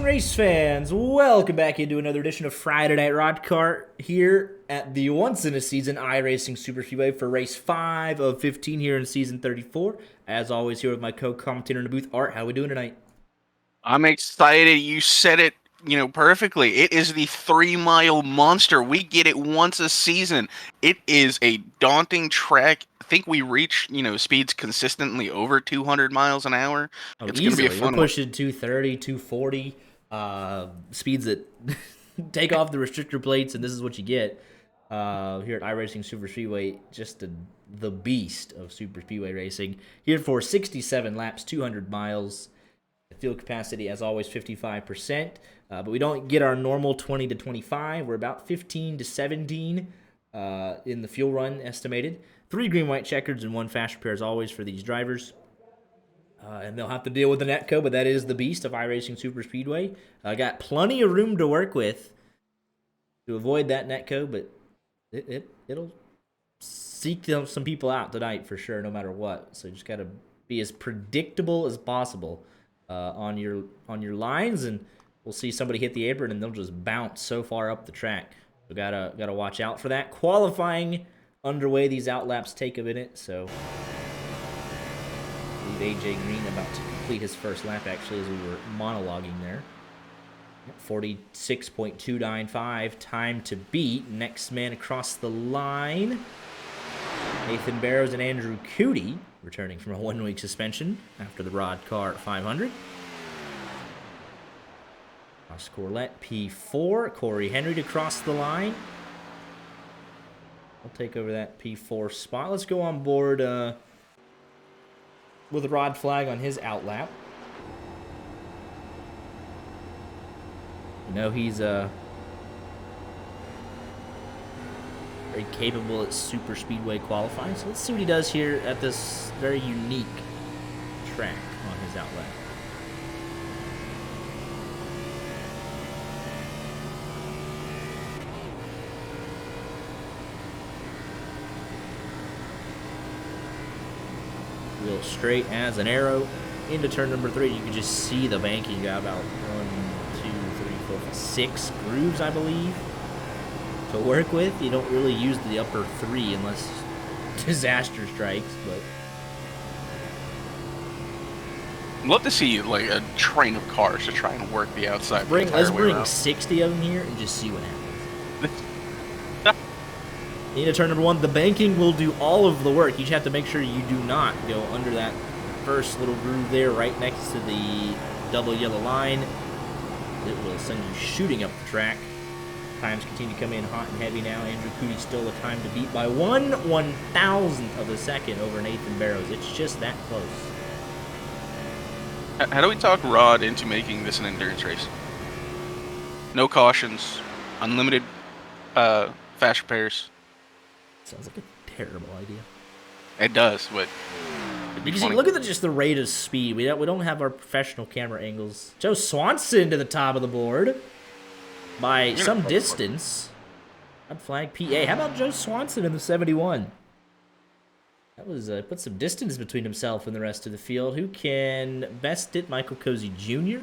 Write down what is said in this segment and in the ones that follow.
race fans, welcome back into another edition of Friday Night RODDCAR here at the once-in-a-season iRacing Superspeedway for race 5 of 15 here in season 34. As always, here with my co-commentator in the booth, Art. How we doing tonight? I'm excited. You said it, perfectly. It is the 3 mile monster. We get it once a season. It is a daunting track. I think we reach, speeds consistently over 200 miles an hour. Oh, It's going to be a easily. We're fun one. pushing 230, 240, speeds that take off the restrictor plates, and this is what you get here at iRacing Superspeedway. Just the beast of Superspeedway racing. Here for 67 laps, 200 miles. Fuel capacity, as always, 55%. But we don't get our normal 20 to 25. We're about 15 to 17 in the fuel run estimated. 3 green, white checkers and 1 fast repair as always for these drivers. And they'll have to deal with the netco, but that is the beast of iRacing Superspeedway. Got plenty of room to work with to avoid that netco, but it'll seek some people out tonight for sure, no matter what. So you just got to be as predictable as possible on your lines, and we'll see somebody hit the apron and they'll just bounce so far up the track. We gotta watch out for that. Qualifying underway. These outlaps take a minute, so I believe AJ Green about to complete his first lap actually as we were monologuing there. 46.295 time to beat. Next man across the line, Nathan Barrows and Andrew Cootie, returning from a 1-week suspension after the RODDCAR 500. Ross Corlett, P4. Corey Henry to cross the line. I'll take over that P4 spot. Let's go on board with a Rod Flag on his outlap. You know, he's very capable at super speedway qualifying. So let's see what he does here at this very unique track on his outlet. Wheel straight as an arrow into turn number 3. You can just see the banking. You got about 1, 2, 3, 4, 5, 6 grooves, I believe, to work with. You don't really use the upper 3 unless disaster strikes, but I'd love to see like a train of cars to try and work the outside. let's bring 60 of them here and just see what happens. Into turn number 1, the banking will do all of the work. You just have to make sure you do not go under that first little groove there right next to the double yellow line. It will send you shooting up the track. Times continue to come in hot and heavy now. Andrew Cootie still a time to beat by 1/1000th of a second over Nathan Barrows. It's just that close. How do we talk Rod into making this an endurance race? No cautions, unlimited fast repairs. Sounds like a terrible idea. It does, but Because look at just the rate of speed. We don't have our professional camera angles. Joe Swanson to the top of the board by some distance. Red flag PA. How about Joe Swanson in the 71? That was put some distance between himself and the rest of the field. Who can best it? Michael Cozy Jr.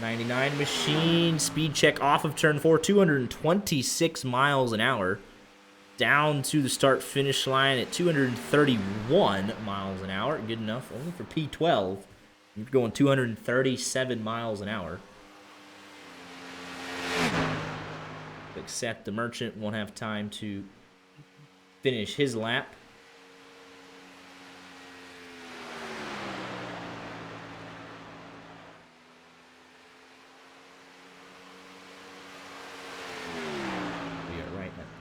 99 machine. Speed check off of turn 4. 226 miles an hour. Down to the start-finish line at 231 miles an hour. Good enough only for P12. You're going 237 miles an hour. Except the Merchant won't have time to finish his lap.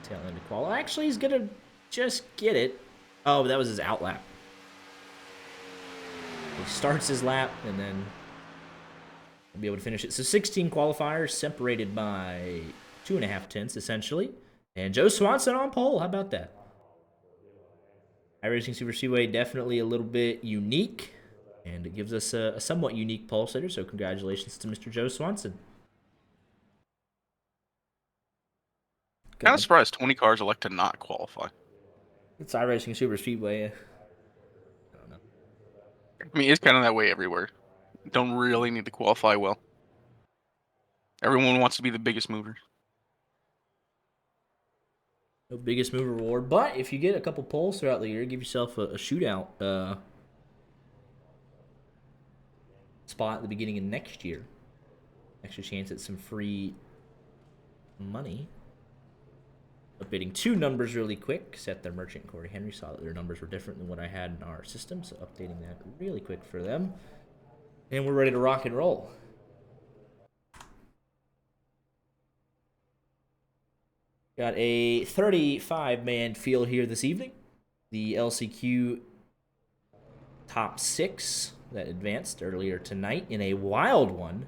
Tail end of qual. Actually, he's gonna just get it. Oh, that was his out lap. He starts his lap and then he'll be able to finish it. So 16 qualifiers separated by 2.5 tenths essentially. And Joe Swanson on pole. How about that? iRacing Superspeedway definitely a little bit unique, and it gives us a somewhat unique pole sitter. So congratulations to Mr. Joe Swanson. kind of surprised 20 cars elect to not qualify. It's iRacing Superspeedway. I don't know. I mean, it's kind of that way everywhere. Don't really need to qualify well. Everyone wants to be the biggest mover. No biggest mover reward, but if you get a couple poles throughout the year, give yourself a shootout spot at the beginning of next year. Extra chance at some free money. Updating 2 numbers really quick. Set their merchant Corey Henry. Saw that their numbers were different than what I had in our system, so updating that really quick for them. And we're ready to rock and roll. Got a 35-man field here this evening. The LCQ top 6 that advanced earlier tonight in a wild one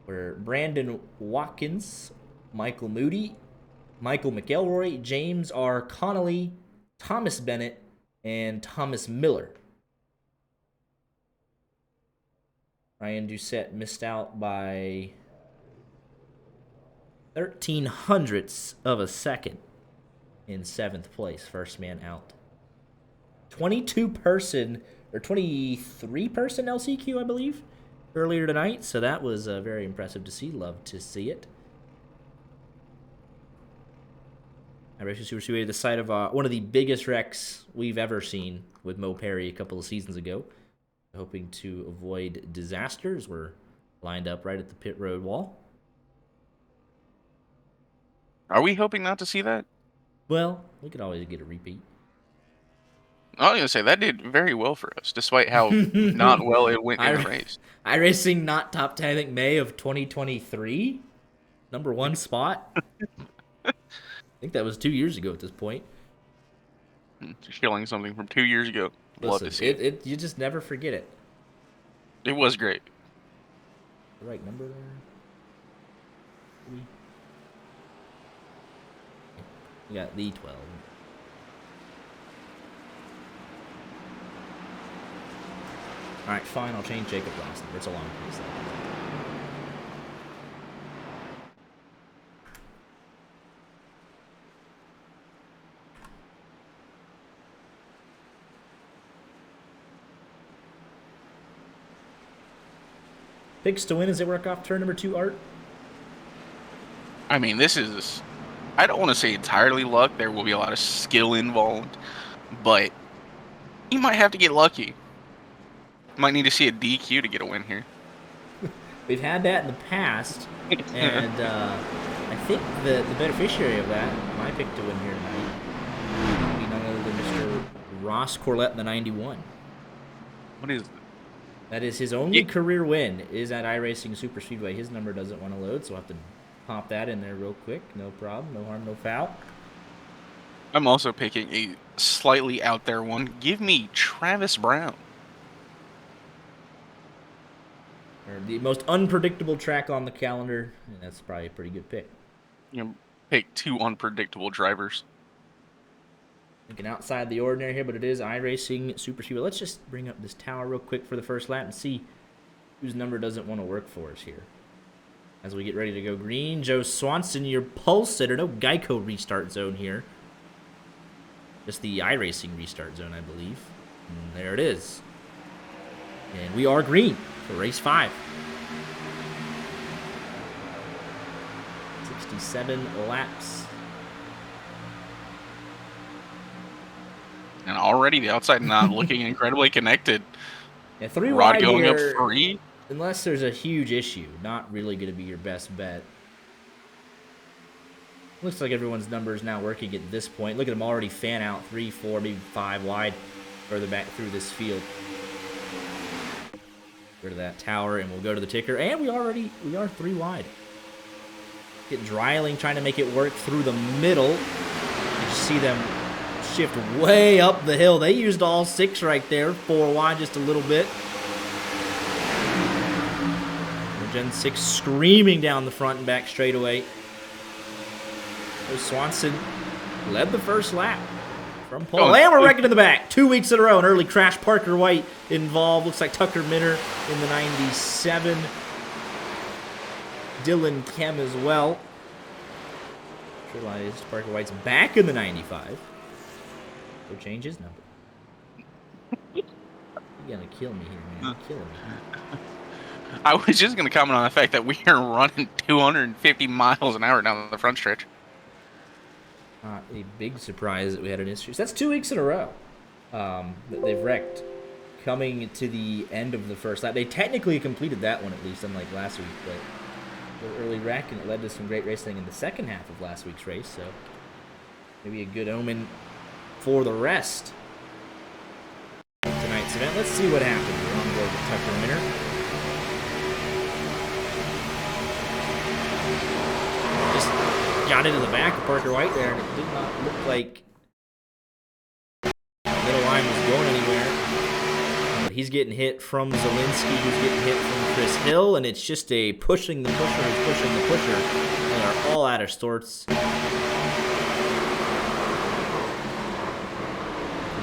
where Brandon Watkins, Michael Moody, Michael McElroy, James R. Connolly, Thomas Bennett, and Thomas Miller. Ryan Doucette missed out by 13 hundredths of a second in 7th place, first man out. 23-person LCQ, I believe, earlier tonight, so that was very impressive to see. Love to see it. iRacing Superspeedway, the site of one of the biggest wrecks we've ever seen with Mo Perry a couple of seasons ago. Hoping to avoid disasters. We're lined up right at the pit road wall. Are we hoping not to see that? Well, we could always get a repeat. I was going to say, that did very well for us, despite how not well it went in the race. iRacing not top 10, I think, May of 2023. Number 1 spot. I think that was 2 years ago at this point. Just killing something from 2 years ago. Love to see it. You just never forget it. It was great. The right number there? 3. You got the 12. Alright, fine, I'll change Jacob Lawson. It's a long piece. Picks to win as they work off turn number 2, Art. I mean, this is... I don't want to say entirely luck. There will be a lot of skill involved. But you might have to get lucky. Might need to see a DQ to get a win here. We've had that in the past. And I think the beneficiary of that, my pick to win here tonight, would be none other than Mr. Ross Corlett in the 91. What is that? That is his only career win, is at iRacing Superspeedway. His number doesn't want to load, so I'll have to pop that in there real quick. No problem. No harm, no foul. I'm also picking a slightly out there one. Give me Travis Brown. Or the most unpredictable track on the calendar. And that's probably a pretty good pick. You know, pick 2 unpredictable drivers. Thinking outside the ordinary here, but it is iRacing Superspeedway. Let's just bring up this tower real quick for the first lap and see whose number doesn't want to work for us here. As we get ready to go green, Joe Swanson, your pole sitter. No Geico restart zone here. Just the iRacing restart zone, I believe. And there it is. And we are green for race 5. 67 laps. And already the outside not looking incredibly connected. Yeah, 3 Rod wide going here, up 3. unless there's a huge issue. Not really going to be your best bet. Looks like everyone's number is now working at this point. Look at them already fan out 3, 4, maybe 5 wide further back through this field. Go to that tower and we'll go to the ticker. And we are 3 wide. Get Dreiling trying to make it work through the middle. You see them shift way up the hill. They used all 6 right there. 4 wide just a little bit. Gen 6 screaming down the front and back straightaway. Swanson led the first lap from pole. And we're wrecking in the back. 2 weeks in a row. An early crash. Parker White involved. Looks like Tucker Minner in the 97. Dylan Kem as well. Realized Parker White's back in the 95. Go change his number. You're gonna kill me here, man. You're killing me. I was just going to comment on the fact that we are running 250 miles an hour down the front stretch. A big surprise that we had an issue. So that's 2 weeks in a row that they've wrecked. Coming to the end of the first lap. They technically completed that one, at least, unlike last week, but the early wreck, and it led to some great racing in the second half of last week's race, so maybe a good omen for the rest of tonight's event. Let's see what happens. We're on board with Tucker Minner. Just got into the back of Parker White there, and it did not look like the middle line was going anywhere. But he's getting hit from Zielinski, who's getting hit from Chris Hill, and it's just a pushing the pusher who's pushing the pusher. And they're all out of sorts.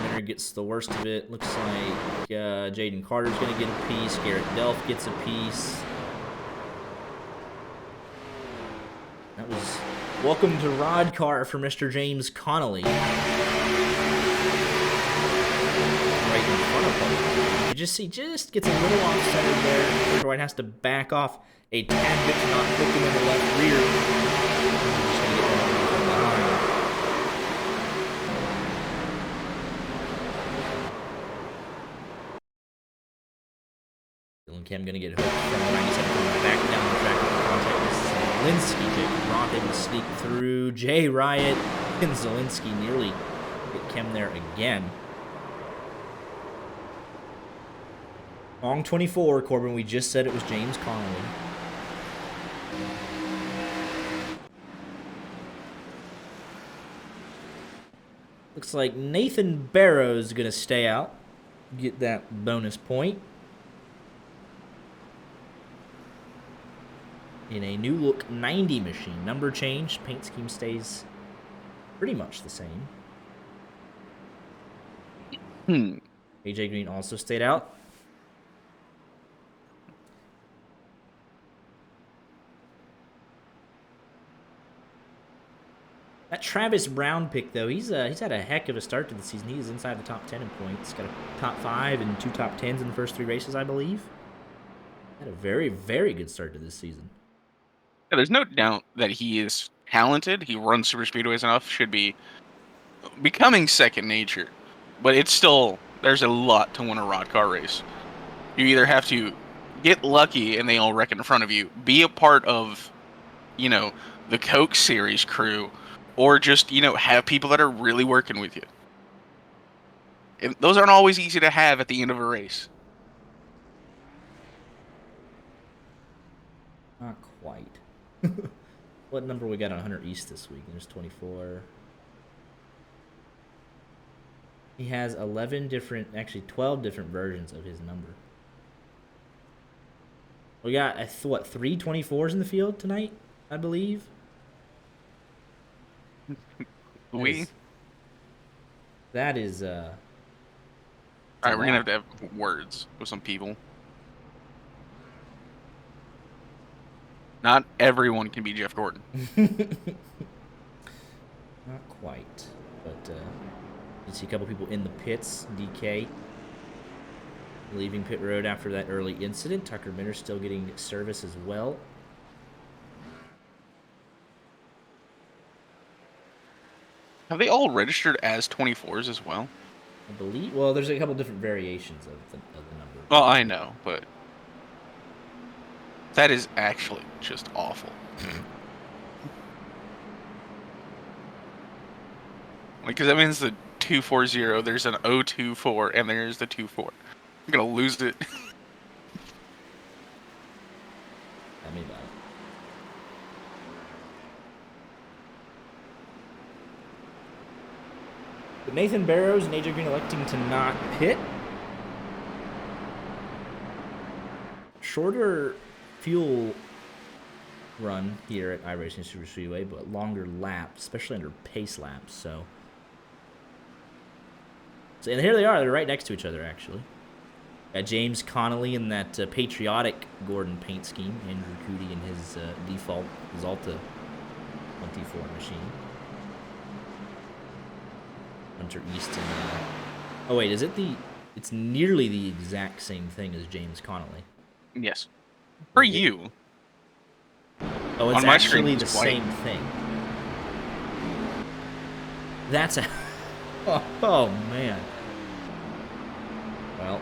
Minner gets the worst of it. Looks like Jaden Carter's going to get a piece. Garrett Delph gets a piece. That was welcome to RODDCAR for Mr. James Connolly. Right in front of him. You just see, just gets a little off-centered there. Parker White has to back off a tad bit to not hook him in the left rear. Just gonna get that from behind. Dylan Kim gonna get hooked from the 97 coming back down the track with contact with Zielinski. Jake Roth able to sneak through. Jay Riot and Zielinski nearly get Kim there again. Wrong 24, Corbin. We just said it was James Connolly. Looks like Nathan Barrows is going to stay out. Get that bonus point. In a new look 90 machine. Number change. Paint scheme stays pretty much the same. AJ Green also stayed out. That Travis Brown pick, though, he's had a heck of a start to the season. He is inside the top 10 in points. Got a top 5 and 2 top 10s in the first 3 races, I believe. Had a very, very good start to this season. Yeah, there's no doubt that he is talented. He runs Superspeedways enough. Should be becoming second nature. But it's still, there's a lot to win a RODDCAR race. You either have to get lucky and they all wreck in front of you, be a part of, you know, the Coke Series crew, or just, you know, have people that are really working with you. And those aren't always easy to have at the end of a race. Not quite. What number we got on Hunter East this week? There's 24. He has 11 different, actually 12 different versions of his number. We got, what, 3 24s in the field tonight, I believe? That is all right, we're gonna have to have words with some people. Not everyone can be Jeff Gordon. Not quite, but you see a couple people in the pits. DK leaving pit road after that early incident. Tucker Minner still getting service as well. Have they all registered as 24s as well? I believe. Well, there's a couple different variations of the number. Well, I know, but that is actually just awful. Because that means the 240, there's an 024, and there's the 24. I'm gonna lose it. Tell me about it. But Nathan Barrows and AJ Green electing to not pit. Shorter fuel run here at iRacing Superspeedway, but longer laps, especially under pace laps. So and here they are. They're right next to each other, actually. Got James Connolly in that patriotic Gordon paint scheme. Andrew Cootie in his default Zalta 24 machine. Hunter Easton. Oh wait, is it the? It's nearly the exact same thing as James Connolly. Yes. For Is it? you. Oh, it's On my screen, actually the it's white. same thing. That's a... Oh, man. Well,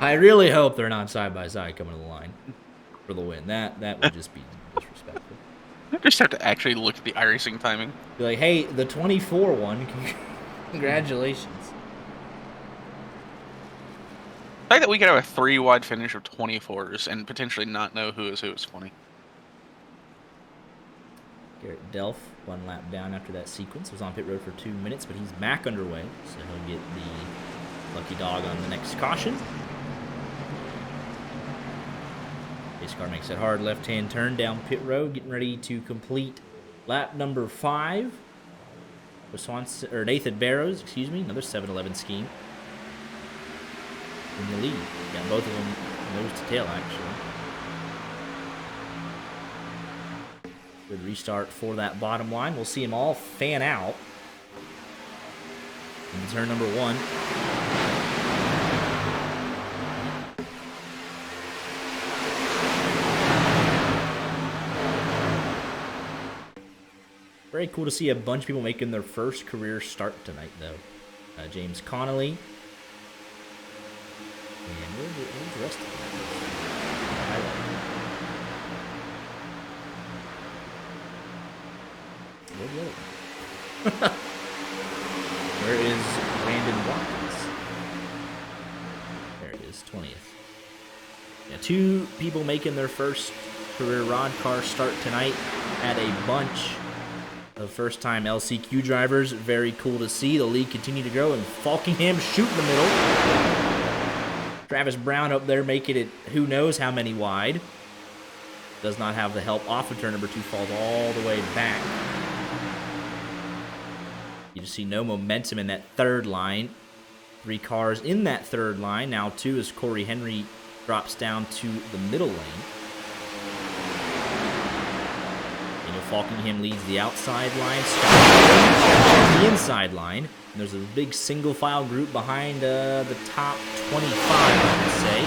I really hope they're not side by side coming to the line for the win. That would just be disrespectful. I just have to actually look at the iRacing timing. Be like, hey, the 24 one, congratulations. The fact that we could have a 3-wide finish of 24s and potentially not know who is funny. Garrett Delph, 1 lap down after that sequence, was on pit road for 2 minutes, but he's back underway, so he'll get the lucky dog on the next caution. Pace car makes that hard left-hand turn down pit road, getting ready to complete lap number 5. Nathan Barrows, another 7-11 scheme in the lead. Got both of them nose to tail, actually. Good restart for that bottom line. We'll see them all fan out in turn number 1. Very cool to see a bunch of people making their first career start tonight, though. James Connolly. And where's the rest of them? Where's the other one? Where is Brandon Watkins? There he is, 20th. Yeah, 2 people making their first career RODDCAR start tonight. Had a bunch of first-time LCQ drivers. Very cool to see. The lead continue to grow, and Falkingham shoot in the middle. Travis Brown up there making it who knows how many wide. Does not have the help off of turn number 2. Falls all the way back. You just see no momentum in that third line. 3 cars in that third line. Now 2 as Corey Henry drops down to the middle lane. Falkingham leads the outside line, Scott the inside line. And there's a big single file group behind the top 25, I would say.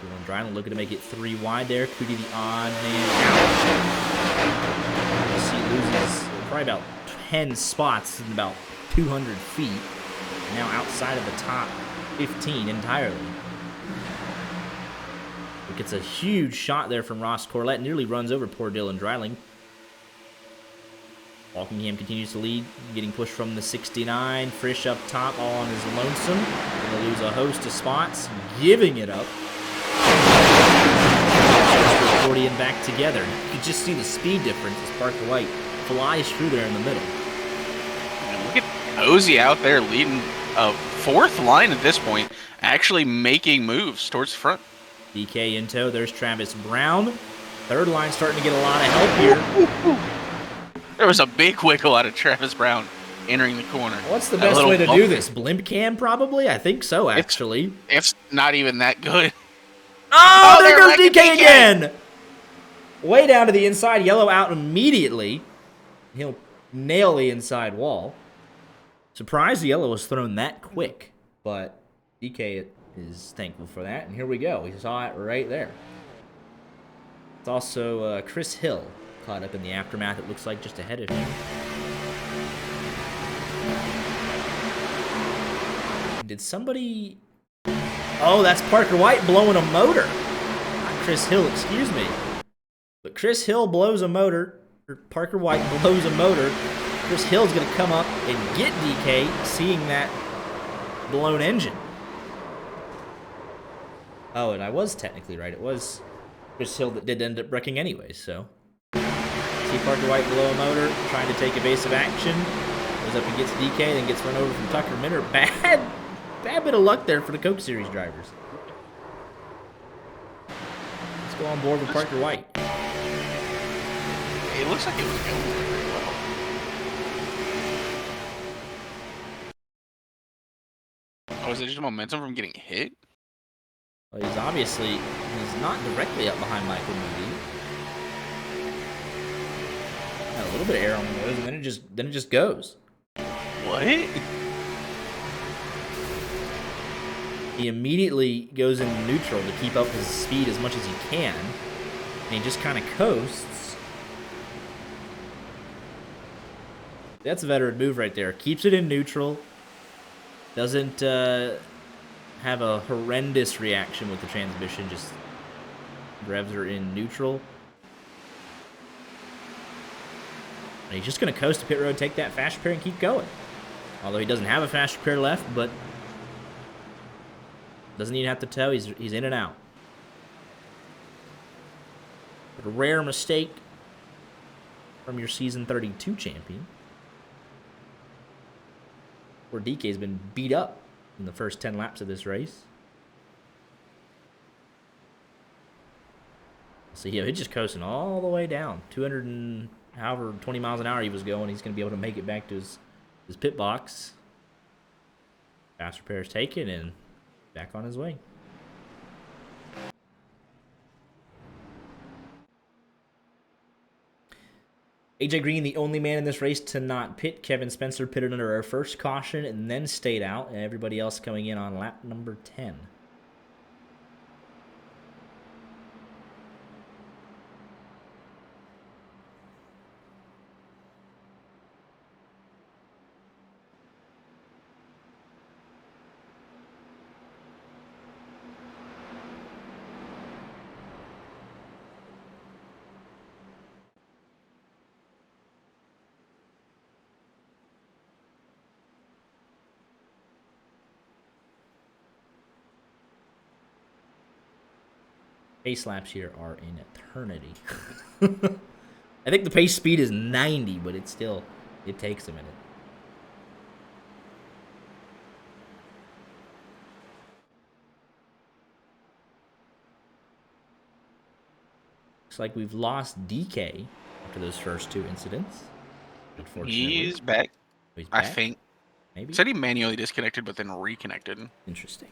Dylan Dryland looking to make it 3 wide there. Cootie the odd man out. You'll see loses probably about 10 spots in about 200 feet. Now outside of the top 15 entirely. Gets a huge shot there from Ross Corlett. Nearly runs over poor Dylan Dryling. Falkingham continues to lead, getting pushed from the 69. Frisch up top, all on his lonesome. Going to lose a host of spots, giving it up. Accordion back together. You can just see the speed difference as Parker White flies through there in the middle. And look at Ozzy out there leading a 4th line at this point, actually making moves towards the front. DK in tow. There's Travis Brown. Third line starting to get a lot of help here. There was a big wiggle out of Travis Brown entering the corner. What's the best way to do this? Blimp cam, probably? I think so, actually. It's not even that good. Oh, there goes DK again! Way down to the inside. Yellow out immediately. He'll nail the inside wall. Surprised the yellow was thrown that quick, but DK is thankful for that, and here we go. We saw it right there. It's also Chris Hill caught up in the aftermath, it looks like, just ahead of him. Did somebody... Oh, that's Parker White blowing a motor. Not Chris Hill, excuse me. But Chris Hill blows a motor, or Parker White blows a motor. Chris Hill's going to come up and get DK, seeing that blown engine. Oh, and I was technically right. It was Chris Hill that did end up wrecking anyway, so. See Parker White blow a motor, trying to take evasive action. Goes up and gets DK, then gets run over from Tucker Minter. Bad bit of luck there for the Coke Series drivers. Let's go on board with Parker White. It looks like it was going very well. Oh, is it just momentum from getting hit? Well, he's not directly up behind Michael Moody. Got a little bit of air on the nose, and then it just goes. What? He immediately goes into neutral to keep up his speed as much as he can. And he just kind of coasts. That's a veteran move right there. Keeps it in neutral. Doesn't have a horrendous reaction with the transmission. Just revs her in neutral. And he's just going to coast to pit road, take that fast repair, and keep going. Although he doesn't have a fast repair left, but doesn't even have to tow. He's in and out. But a rare mistake from your season 32 champion, where DK's been beat up in the first 10 laps of this race. So yeah, he's just coasting all the way down. 200 and however 20 miles an hour he was going. He's going to be able to make it back to his pit box. Fast repairs taken and back on his way. AJ Green, the only man in this race to not pit. Kevin Spencer pitted under our first caution and then stayed out. And everybody else coming in on lap number 10. Pace laps here are an eternity. I think the pace speed is 90, but it takes a minute. Looks like we've lost DK after those first two incidents. Unfortunately. He's back. He's back? I think. Maybe. Said he manually disconnected, but then reconnected. Interesting.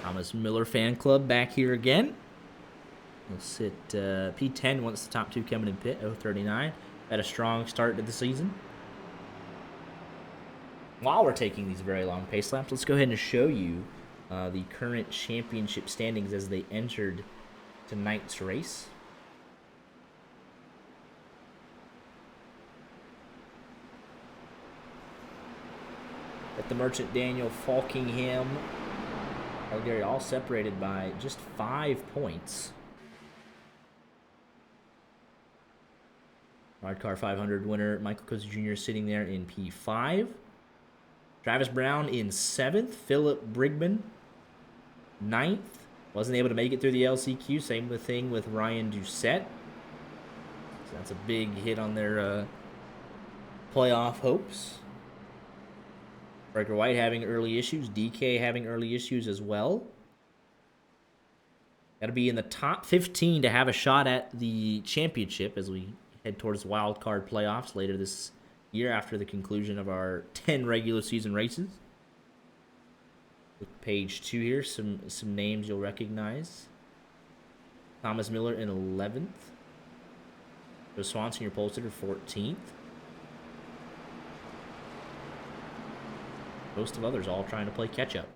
Thomas Miller fan club back here again. We'll sit P10 once the top two coming in pit. 039. Had a strong start to the season. While we're taking these very long pace laps, let's go ahead and show you the current championship standings as they entered tonight's race. At the Merchant, Daniel Falkingham, Gary, all separated by just 5 points. RODDCAR 500 winner Michael Coates Jr. sitting there in P5. Travis Brown in 7th. Philip Brigman 9th. Wasn't able to make it through the LCQ. Same thing with Ryan Doucette. So that's a big hit on their playoff hopes. Breaker White having early issues. DK having early issues as well. Got to be in the top 15 to have a shot at the championship as we head towards wild card playoffs later this year after the conclusion of our 10 regular season races. With page 2 here, some names you'll recognize. Thomas Miller in 11th. Joe Swanson, your pole sitter, 14th. Most of others all trying to play catch-up.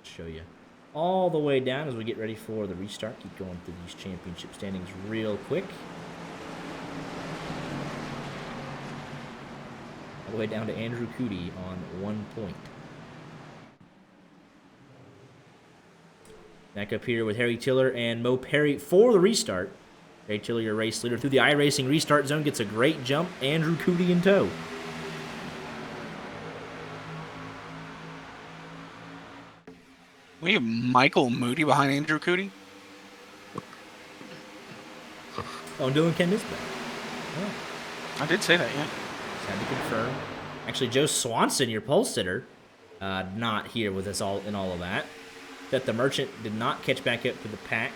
Show you all the way down as we get ready for the restart. Keep going through these championship standings real quick. All the way down to Andrew Cootie on 1 point. Back up here with Harry Tiller and Mo Perry for the restart. Harry Tiller, your race leader, through the iRacing restart zone, gets a great jump. Andrew Cootie in tow. We have Michael Moody behind Andrew Cootie. Oh, and Dylan Ken is back. Oh. I did say that, yeah. Just had to confirm. Actually, Joe Swanson, your pole sitter, not here with us all in all of that. That the Merchant did not catch back up to the pack.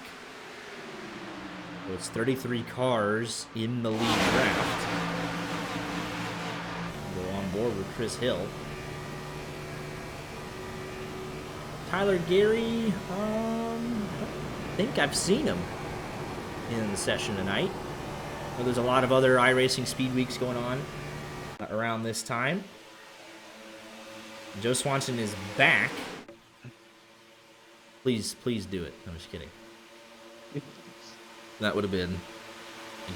So it's 33 cars in the lead draft. Go on board with Chris Hill. Tyler Gary, I don't think I've seen him in the session tonight. Well, there's a lot of other iRacing Speed Weeks going on around this time. Joe Swanson is back. Please do it. I'm just kidding. That would have been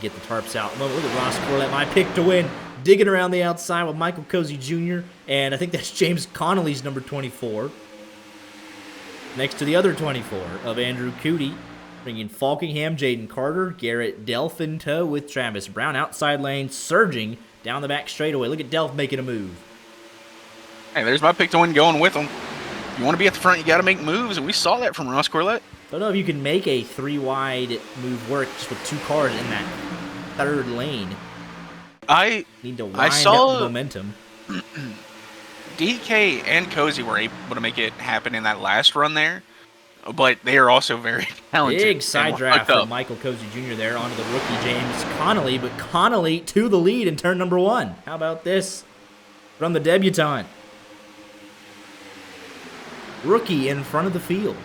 get the tarps out. Look at Ross Corlett, my pick to win. Digging around the outside with Michael Cozy Jr. And I think that's James Connolly's number 24. Next to the other 24 of Andrew Cootie. Bringing Falkingham, Jaden Carter, Garrett Delph in tow with Travis Brown. Outside lane, surging down the back straightaway. Look at Delph making a move. Hey, there's my pick to win going with him. If you want to be at the front, you got to make moves, and we saw that from Ross Corlett. I don't know if you can make a 3-wide move work just with 2 cars in that third lane. Need to wind up the momentum. DK and Cozy were able to make it happen in that last run there, but they are also very talented. Big side draft from Michael Cozy Jr. there onto the rookie James Connolly, but Connolly to the lead in turn number 1. How about this from the debutant? Rookie in front of the field.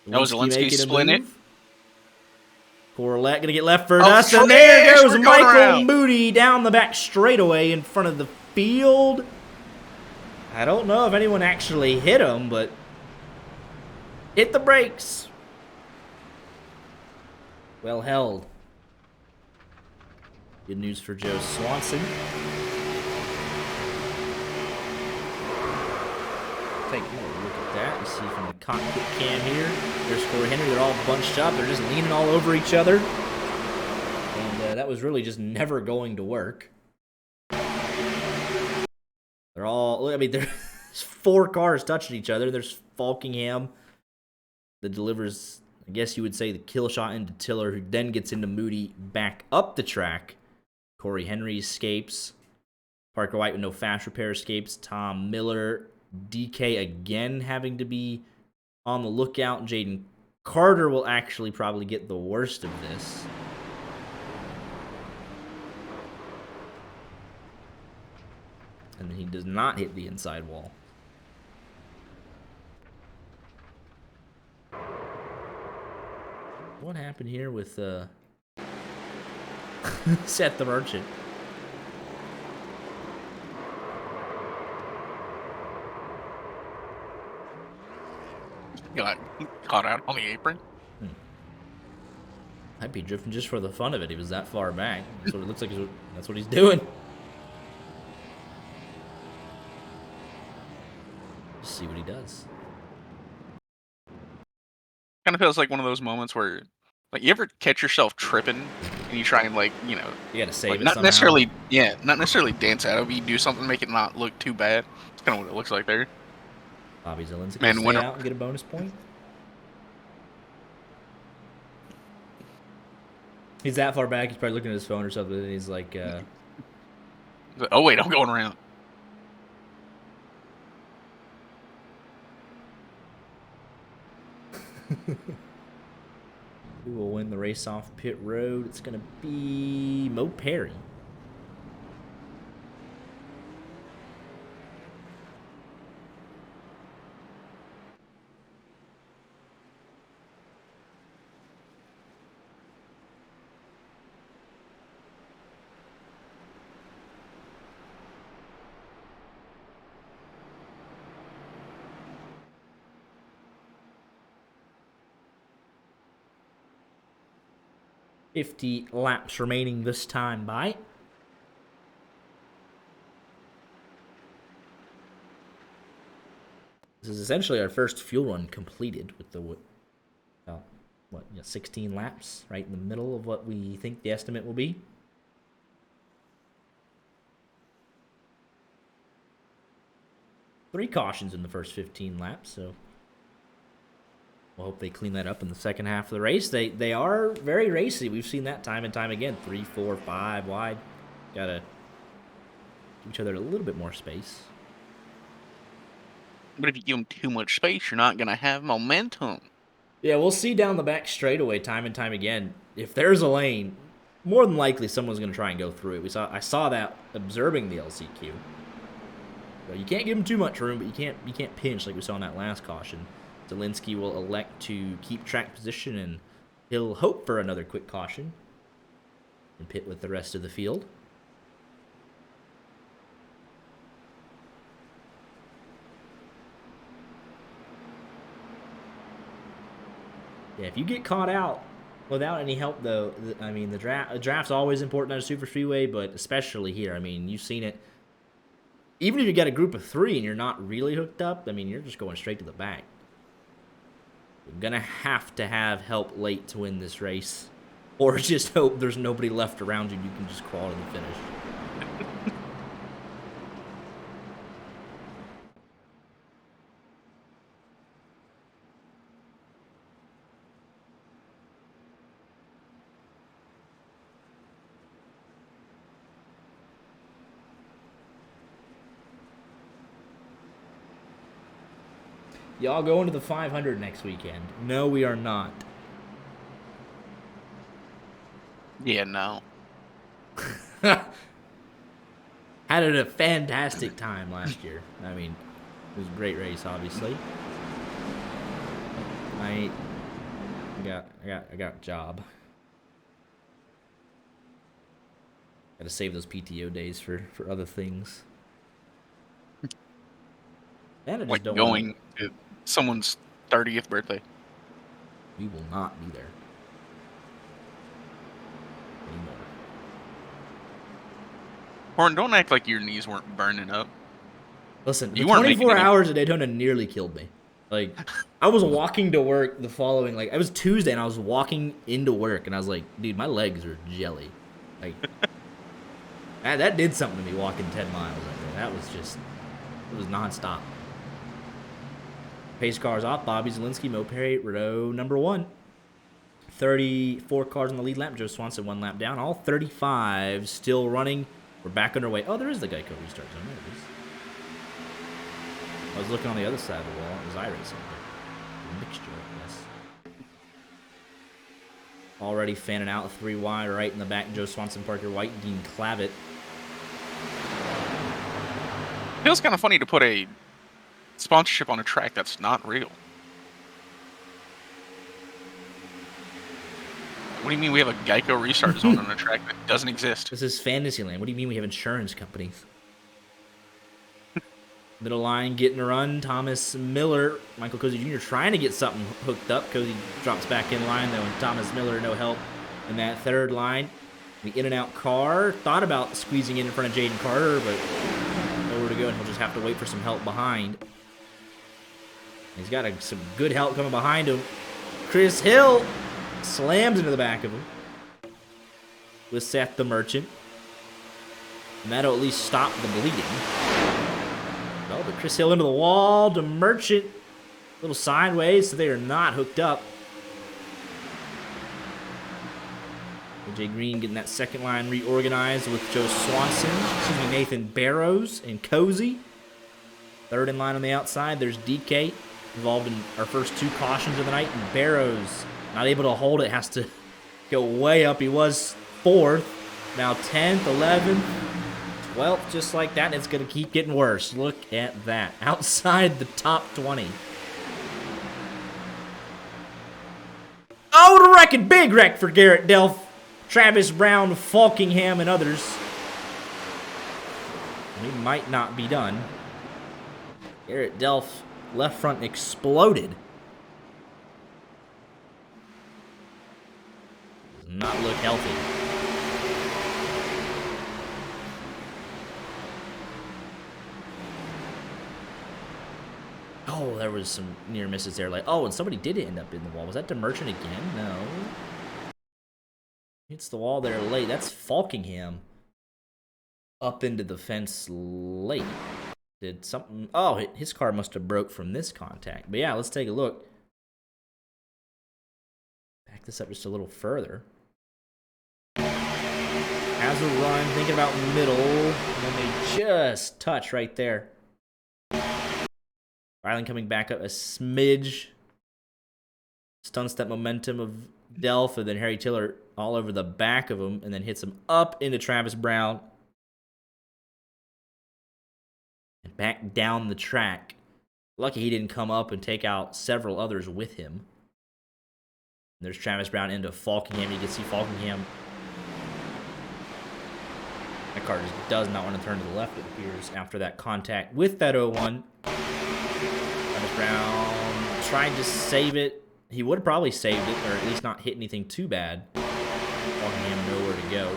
That was Zelensky splitting it. Corlett going to get left for us, and there goes Michael Moody down the back straightaway in front of the field. I don't know if anyone actually hit him, but hit the brakes. Well held. Good news for Joe Swanson. Take a look at that. You see from the cockpit cam here. There's Corey Henry. They're all bunched up. They're just leaning all over each other. And that was really just never going to work. They're all, I mean, there's 4 cars touching each other. There's Falkingham that delivers, I guess you would say, the kill shot into Tiller, who then gets into Moody back up the track. Corey Henry escapes. Parker White with no fast repair escapes. Tom Miller, DK again having to be on the lookout. Jaden Carter will actually probably get the worst of this. And he does not hit the inside wall. What happened here with Seth the Merchant? Got caught out on the apron. Might be drifting just for the fun of it. He was that far back. That's what it looks like. That's what he's doing. Just see what he does. Kind of feels like one of those moments where, like, you ever catch yourself tripping and you try and, like, you gotta save like, it not somehow. not necessarily dance out of it, but you do something to make it not look too bad. It's kind of what it looks like there. Bobby Zelensky can stay out and get a bonus point. He's that far back, he's probably looking at his phone or something, and he's like, oh, wait, I'm going around. Who will win the race off pit road? It's going to be Mo Perry. .50 laps remaining this time by. This is essentially our first fuel run completed with the, 16 laps, right in the middle of what we think the estimate will be. Three cautions in the first 15 laps, so we'll hope they clean that up in the second half of the race. They are very racy. We've seen that time and time again. 3, 4, 5 wide. Gotta give each other a little bit more space. But if you give them too much space, you're not going to have momentum. Yeah, we'll see down the back straightaway time and time again. If there's a lane, more than likely someone's going to try and go through it. I saw that observing the LCQ. So you can't give him too much room, but you can't pinch like we saw in that last caution. Zielinski will elect to keep track position, and he'll hope for another quick caution and pit with the rest of the field. Yeah, if you get caught out without any help, though, I mean, the draft's always important on a Superspeedway, but especially here. I mean, you've seen it. Even if you get a group of 3 and you're not really hooked up, I mean, you're just going straight to the back. You're going to have help late to win this race. Or just hope there's nobody left around you and you can just crawl to the finish. Y'all going to the 500 next weekend? No, we are not. Yeah, no. Had a fantastic time last year. I mean, it was a great race, obviously. I got a job. Got to save those PTO days for other things. And I just Like don't going to someone's 30th birthday. We will not be there anymore. Horn, don't act like your knees weren't burning up. Listen, the You weren't 24 hours at Daytona nearly killed me. Like, I was walking to work the following, like, it was Tuesday, and I was walking into work, and I was like, dude, my legs are jelly. Like, that did something to me walking 10 miles. That was just, it was nonstop. Pace cars off. Bobby Zielinski, Mo Perry, row number 1. 34 cars on the lead lap. Joe Swanson 1 lap down. All 35 still running. We're back underway. Oh, there is the Geico restart zone. There it is. I was looking on the other side of the wall. It was iRacing. A mixture, I guess. Already fanning out 3 wide right in the back. Joe Swanson, Parker White, Dean Clavitt. Feels kind of funny to put a sponsorship on a track that's not real. What do you mean we have a Geico restart zone on a track that doesn't exist? This is Fantasyland. What do you mean we have insurance companies? Middle line getting a run. Thomas Miller, Michael Cozy Jr. trying to get something hooked up. Cozy drops back in line, though, and Thomas Miller, no help in that third line. The in-and-out car. Thought about squeezing in front of Jaden Carter, but nowhere to go, and he'll just have to wait for some help behind. He's got some good help coming behind him. Chris Hill slams into the back of him with Seth the Merchant. And that'll at least stop the bleeding. Oh, but Chris Hill into the wall. The Merchant a little sideways, so they are not hooked up. AJ Green getting that second line reorganized with Joe Swanson. Excuse me, Nathan Barrows and Cozy. Third in line on the outside. There's DK involved in our first 2 cautions of the night. And Barrows not able to hold it. Has to go way up. He was 4th. Now 10th, 11th. 12th, just like that. And it's going to keep getting worse. Look at that. Outside the top 20. Oh, the wrecking. Big wreck for Garrett Delph. Travis Brown, Falkingham, and others. He might not be done. Garrett Delph, left front exploded. Does not look healthy. Oh, there was some near misses there. Like, oh, and somebody did end up in the wall. Was that DeMerchant again? No. Hits the wall there late. That's Falkingham. Up into the fence late. Did something... Oh, his car must have broke from this contact. But yeah, let's take a look. Back this up just a little further. Has a run, thinking about middle. And then they just touch right there. Ryland coming back up a smidge. Stunts that momentum of Delph, and then Harry Tiller all over the back of him and then hits him up into Travis Brown and back down the track. Lucky he didn't come up and take out several others with him. There's Travis Brown into Falkingham. You can see Falkingham. That car just does not want to turn to the left, it appears, after that contact with that 0-1. Travis Brown tried to save it. He would have probably saved it, or at least not hit anything too bad. Falkingham nowhere to go.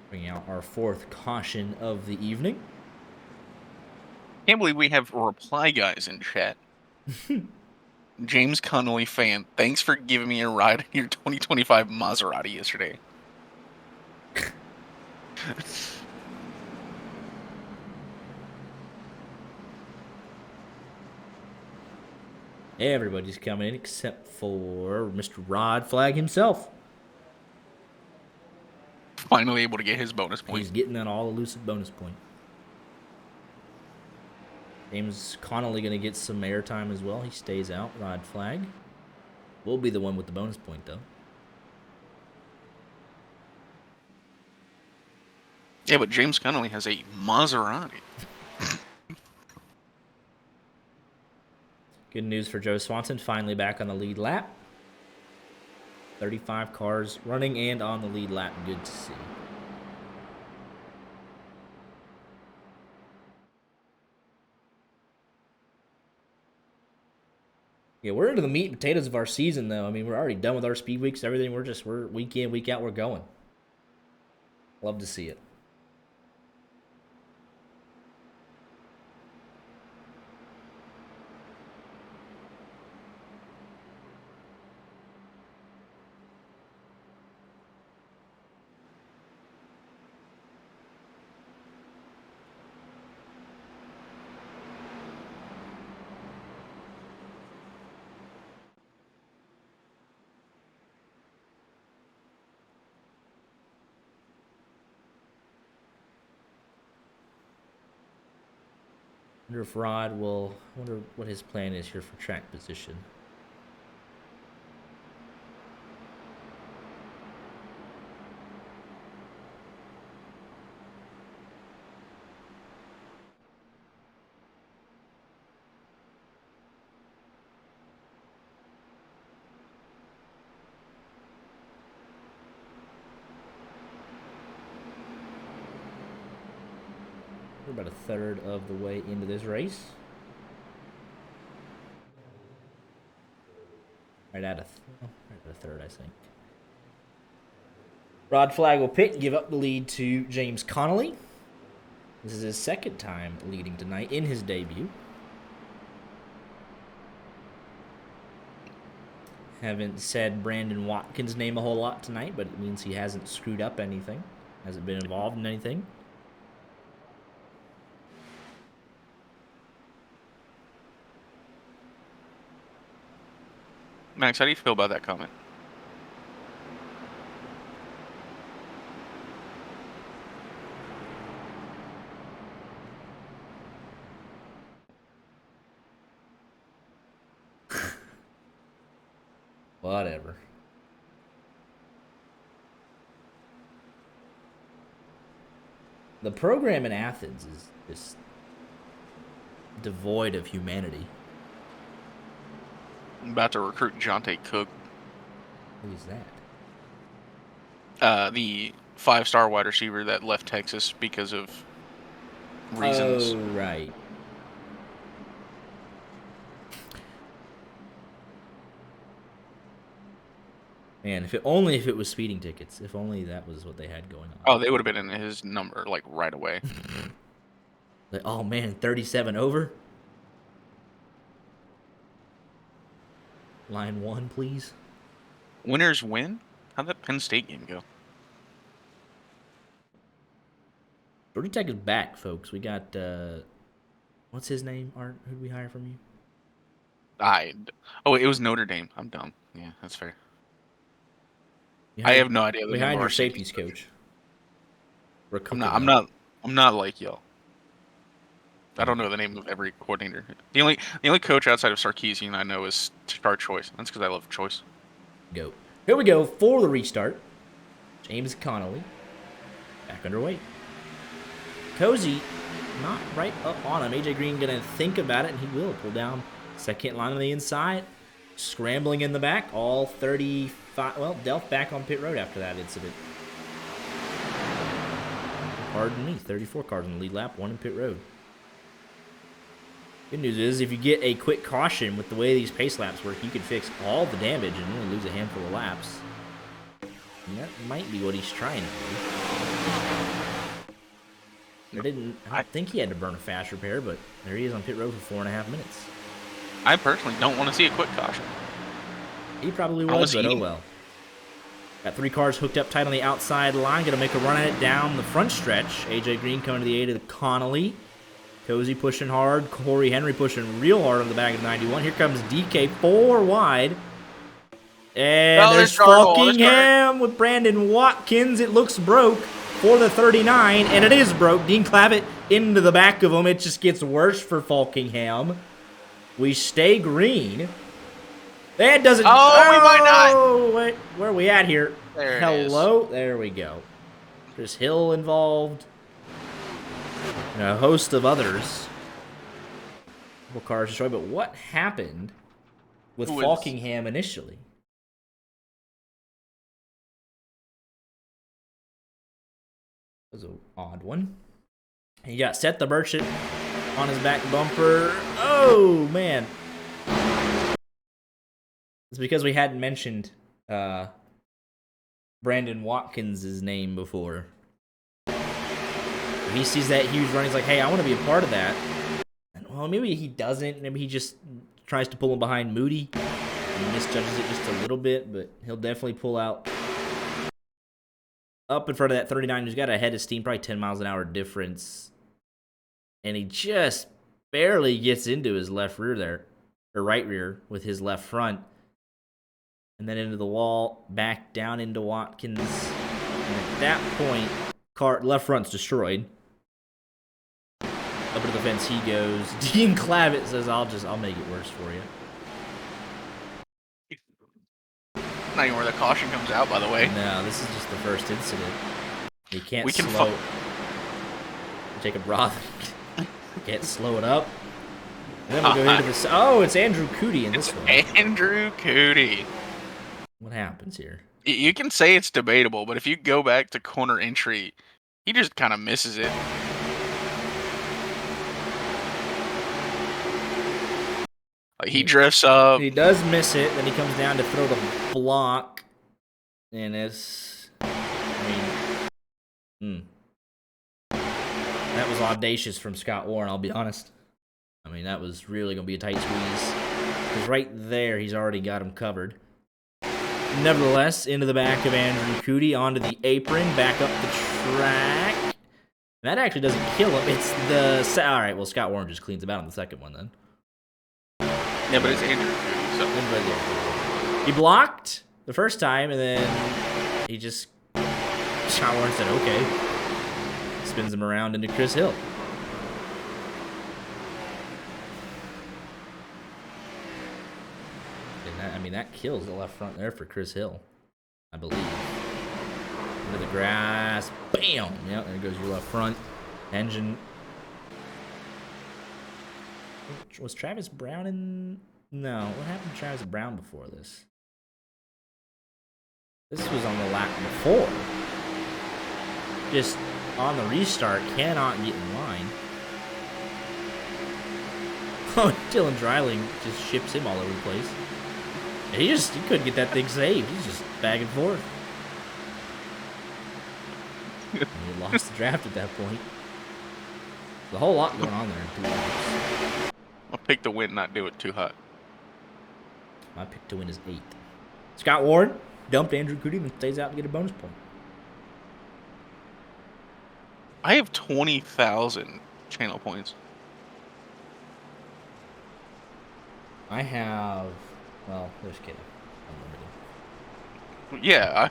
Bringing out our fourth caution of the evening. Can't believe we have reply guys in chat. James Connolly fan, thanks for giving me a ride in your 2025 Maserati yesterday. Everybody's coming in except for Mr. Rod Flag himself. Finally able to get his bonus point. He's getting that all-elusive bonus point. James Connolly going to get some airtime as well. He stays out. Rod Flag will be the one with the bonus point, though. Yeah, but James Connolly has a Maserati. Good news for Joe Swanson. Finally back on the lead lap. 35 cars running and on the lead lap. Good to see. Yeah, we're into the meat and potatoes of our season, though. I mean, we're already done with our speed weeks, everything. We're week in, week out, we're going. Love to see it. Wonder if Rod will. Wonder what his plan is here for track position. We're about a third of the way into this race. Right at a third, I think. Rod Flag will pit and give up the lead to James Connolly. This is his second time leading tonight in his debut. Haven't said Brandon Watkins' name a whole lot tonight, but it means he hasn't screwed up anything. Hasn't been involved in anything. Max, how do you feel about that comment? Whatever. The program in Athens is just devoid of humanity. I'm about to recruit Jonte Cook. Who is that? The 5-star wide receiver that left Texas because of reasons. Oh, right. Man, if it was speeding tickets. If only that was what they had going on. Oh, they would have been in his number like right away. Like, oh man, 37 over. Line 1, please. Winners win? How'd that Penn State game go? Georgia Tech is back, folks. We got, what's his name, Art? Who'd we hire from you? Oh, it was Notre Dame. I'm dumb. Yeah, that's fair. I have no idea. We hired your safeties coach. I'm not I'm not like y'all. I don't know the name of every coordinator. The only coach outside of Sarkisian I know is Star Choice. That's because I love Choice. Go. Here we go for the restart. James Connolly. Back underway. Cozy not right up on him. AJ Green going to think about it, and he will pull down second line on the inside. Scrambling in the back. All 35. Well, Delph back on pit road after that incident. Pardon me. 34 cars in the lead lap. 1 in pit road. Good news is, if you get a quick caution with the way these pace laps work, you can fix all the damage and only lose a handful of laps. And that might be what he's trying to do. I don't think he had to burn a fast repair, but there he is on pit road for 4.5 minutes. I personally don't want to see a quick caution. He probably would, but oh well. Got 3 cars hooked up tight on the outside line. Going to make a run at it down the front stretch. AJ Green coming to the aid of Connolly. Cozy pushing hard. Corey Henry pushing real hard on the back of 91. Here comes DK 4 wide. And there's Falkingham with Brandon Watkins. It looks broke for the 39, and it is broke. Dean Clavitt into the back of him. It just gets worse for Falkingham. We stay green. That doesn't... Oh, we might not. Wait, where are we at here? There Hello? There we go. There's Hill involved. And a host of others. Couple cars destroyed, but what happened with Falkingham initially? That was an odd one. He got Set the Merchant on his back bumper. Oh, man. It's because we hadn't mentioned Brandon Watkins' name before. He sees that huge run. He's like, hey, I want to be a part of that. And, well, maybe he doesn't. Maybe he just tries to pull him behind Moody. And misjudges it just a little bit, but he'll definitely pull out up in front of that 39. He's got a head of steam, probably 10 miles an hour difference. And he just barely gets into his left rear there, or right rear with his left front. And then into the wall, back down into Watkins. And at that point, left front's destroyed. Up to the fence he goes. Dean Clavitt says, I'll make it worse for you. Not even where the caution comes out, by the way. No, this is just the first incident. You can't slow. Jacob Roth can't slow it up. And then we'll go into this. Oh, it's Andrew Cootie in this one. Andrew Cootie. What happens here? You can say it's debatable, but if you go back to corner entry, he just kind of misses it. Like he drifts up. He does miss it, then he comes down to throw the block. And it's... I mean... That was audacious from Scott Warren, I'll be honest. I mean, that was really going to be a tight squeeze. Because right there, he's already got him covered. Nevertheless, into the back of Andrew Cootie, onto the apron, back up the track. That actually doesn't kill him. It's the... All right, well, Scott Warren just cleans him out on the second one, then. Yeah, but it's Andrew Cootie, so... He blocked the first time, and then he just... Scott Warren said, okay. Spins him around into Chris Hill. I mean, that kills the left front there for Chris Hill, I believe. Into the grass. Bam! Yep, there goes your left front. Engine. Was Travis Brown in... No, what happened to Travis Brown before this? This was on the lap before. Just on the restart, cannot get in line. Oh, Dylan Dreiling just ships him all over the place. He couldn't get that thing saved. He's just back and forth. And he lost the draft at that point. There's a whole lot going on there in 2 laps. I'll pick the win, not do it too hot. My pick to win is 8th. Scott Ward dumped Andrew Cootie and stays out to get a bonus point. I have 20,000 channel points. I have... Well, just kidding. Yeah.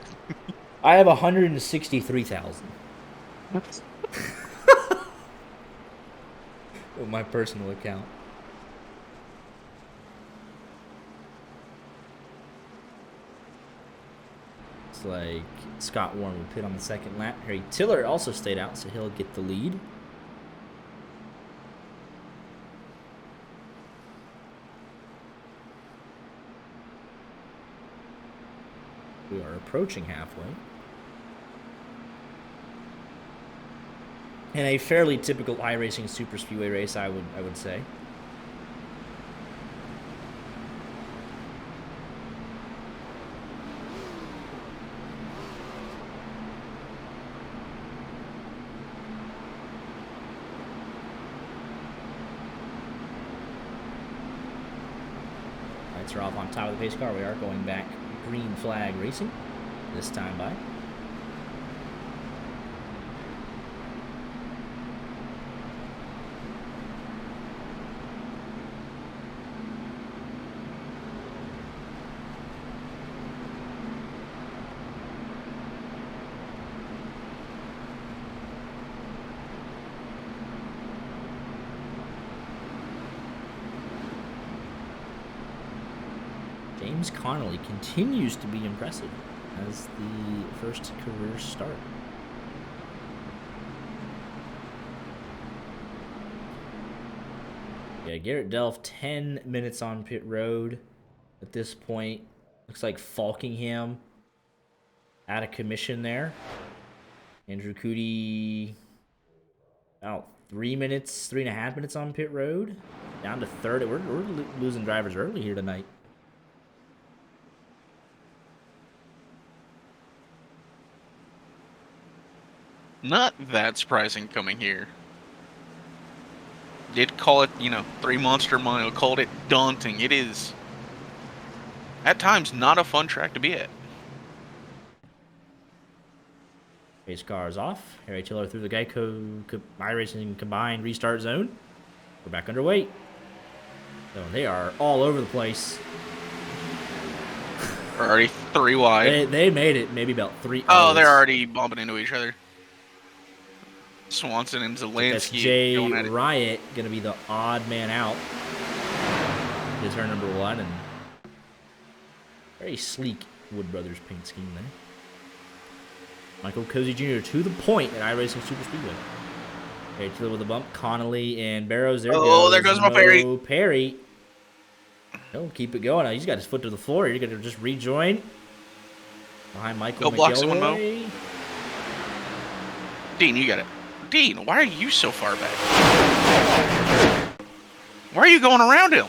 I have 163,000. with my personal account. It's like Scott Warren would pit on the second lap. Harry Tiller also stayed out, so he'll get the lead. We are approaching halfway. In a fairly typical iRacing Superspeedway race, I would say. Lights are off on top of the pace car. We are going back green flag racing this time by. James Connolly continues to be impressive as the first career start. Yeah, Garrett Delph, 10 minutes on pit road at this point. Looks like Falkingham out of commission there. Andrew Cootie about 3.5 minutes on pit road. Down to third. We're losing drivers early here tonight. Not that surprising coming here. Did call it, 3 monster mile, called it daunting. It is, at times, not a fun track to be at. Race car is off. Harry Tiller through the Geico iRacing combined restart zone. We're back underway. So they are all over the place. We're already 3 wide. They made it maybe about 3. Oh, they're already bumping into each other. Swanson and Zelensky. That's Jay Riot going to be the odd man out. Is turn number 1, and very sleek Wood Brothers paint scheme there. Michael Cozy Jr. to the point at iRacing Superspeedway. Harry Tiller with a bump. Connolly and Barrows. There goes my Perry. Perry. He'll keep it going. He's got his foot to the floor. You're going to just rejoin. Behind Michael McElroy. Dean, you got it. Dean, why are you so far back? Why are you going around him?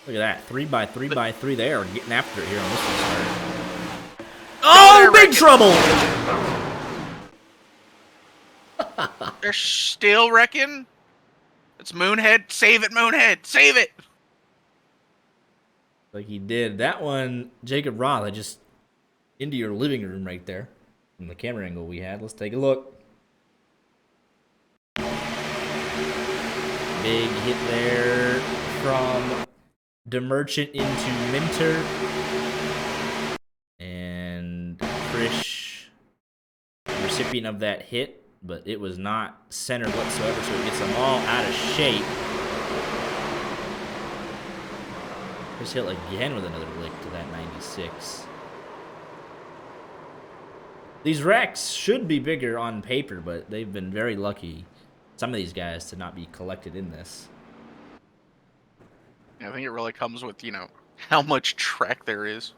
Look at that. 3x3x3 there. Getting after it here on this one. Oh, big trouble! They're still wrecking. It's Moonhead. Save it, Moonhead. Save it. Like he did. That one, Jacob Roth, I just into your living room right there. From the camera angle we had. Let's take a look. Big hit there from DeMerchant into Minter. And Frisch, recipient of that hit, but it was not centered whatsoever, so it gets them all out of shape. Just hit again with another lick to that 96. These wrecks should be bigger on paper, but they've been very lucky, some of these guys, to not be collected in this. I think it really comes with, how much track there is.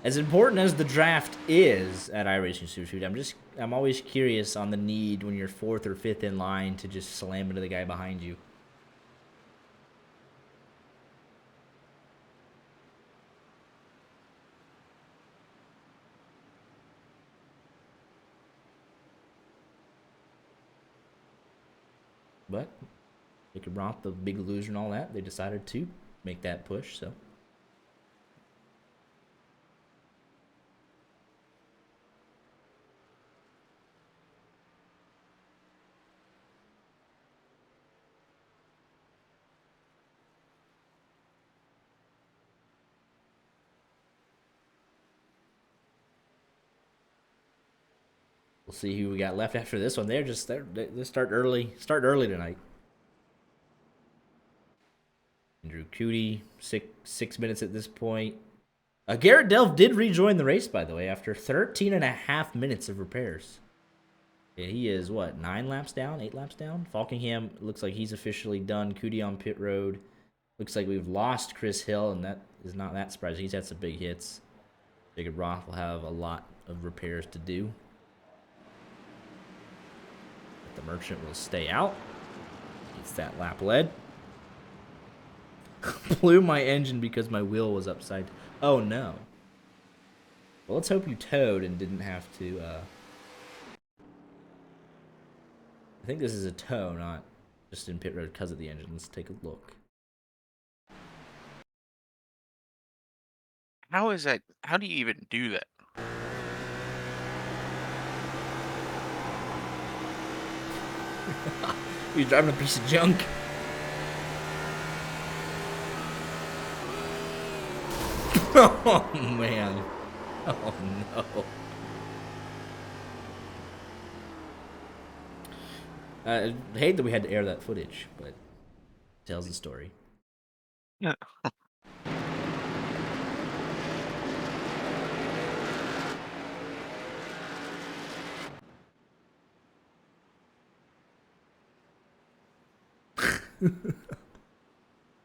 As important as the draft is at iRacing Superspeedway, I'm always curious on the need when you're 4th or 5th in line to just slam into the guy behind you. But Jacob Roth, the big loser and all that, they decided to make that push, so. see who we got left after this one. They start early. Start early tonight. Andrew Cootie, 6 minutes at this point. Garrett Delve did rejoin the race, by the way, after 13 and a half minutes of repairs. Yeah, he is, what, 9 laps down? 8 laps down? Falkingham looks like he's officially done. Cootie on pit road. Looks like we've lost Chris Hill, and that is not that surprising. He's had some big hits. Jacob Roth will have a lot of repairs to do. But the Merchant will stay out. It's that lap lead. Blew my engine because my wheel was upside. Oh no. Well, let's hope you towed and didn't have to. I think this is a tow, not just in pit road because of the engine. Let's take a look. How is that? How do you even do that? You're driving a piece of junk. Oh man. Oh no. I hate that we had to air that footage, but it tells the story. Yeah.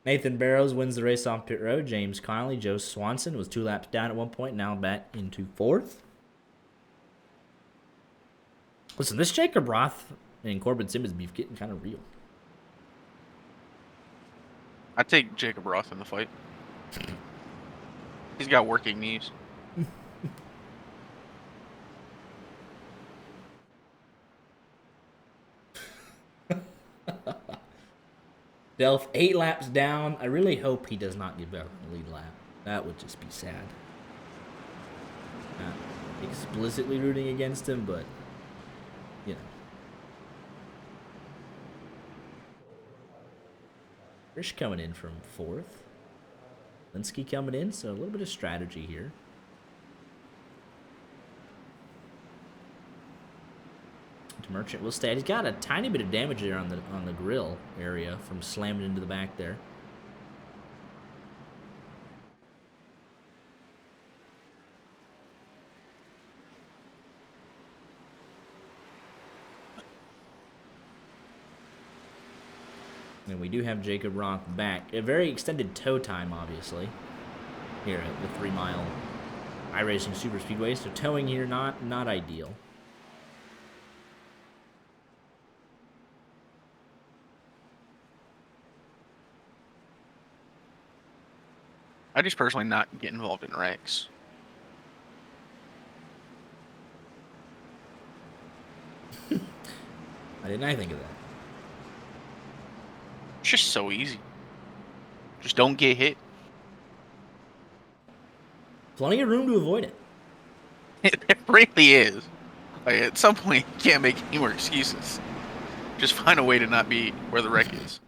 Nathan Barrows wins the race on pit road. James Connolly, Joe Swanson was 2 laps down at one point, now back into 4th. Listen, this Jacob Roth and Corbin Simmons beef getting kind of real. I take Jacob Roth in the fight. He's got working knees. Delph 8 laps down. I really hope he does not get back on the lead lap. That would just be sad. Not explicitly rooting against him, but you know. Frisch coming in from 4th. Linsky coming in, so a little bit of strategy here. Merchant will stay. He's got a tiny bit of damage there on the grill area from slamming into the back there. And we do have Jacob Roth back. A very extended tow time, obviously, here at the 3 mile iRacing Superspeedway. So towing here not ideal. I just personally not get involved in wrecks. I didn't think of that. It's just so easy. Just don't get hit. Plenty of room to avoid it. It really is. Like, at some point, you can't make any more excuses. Just find a way to not be where the wreck is.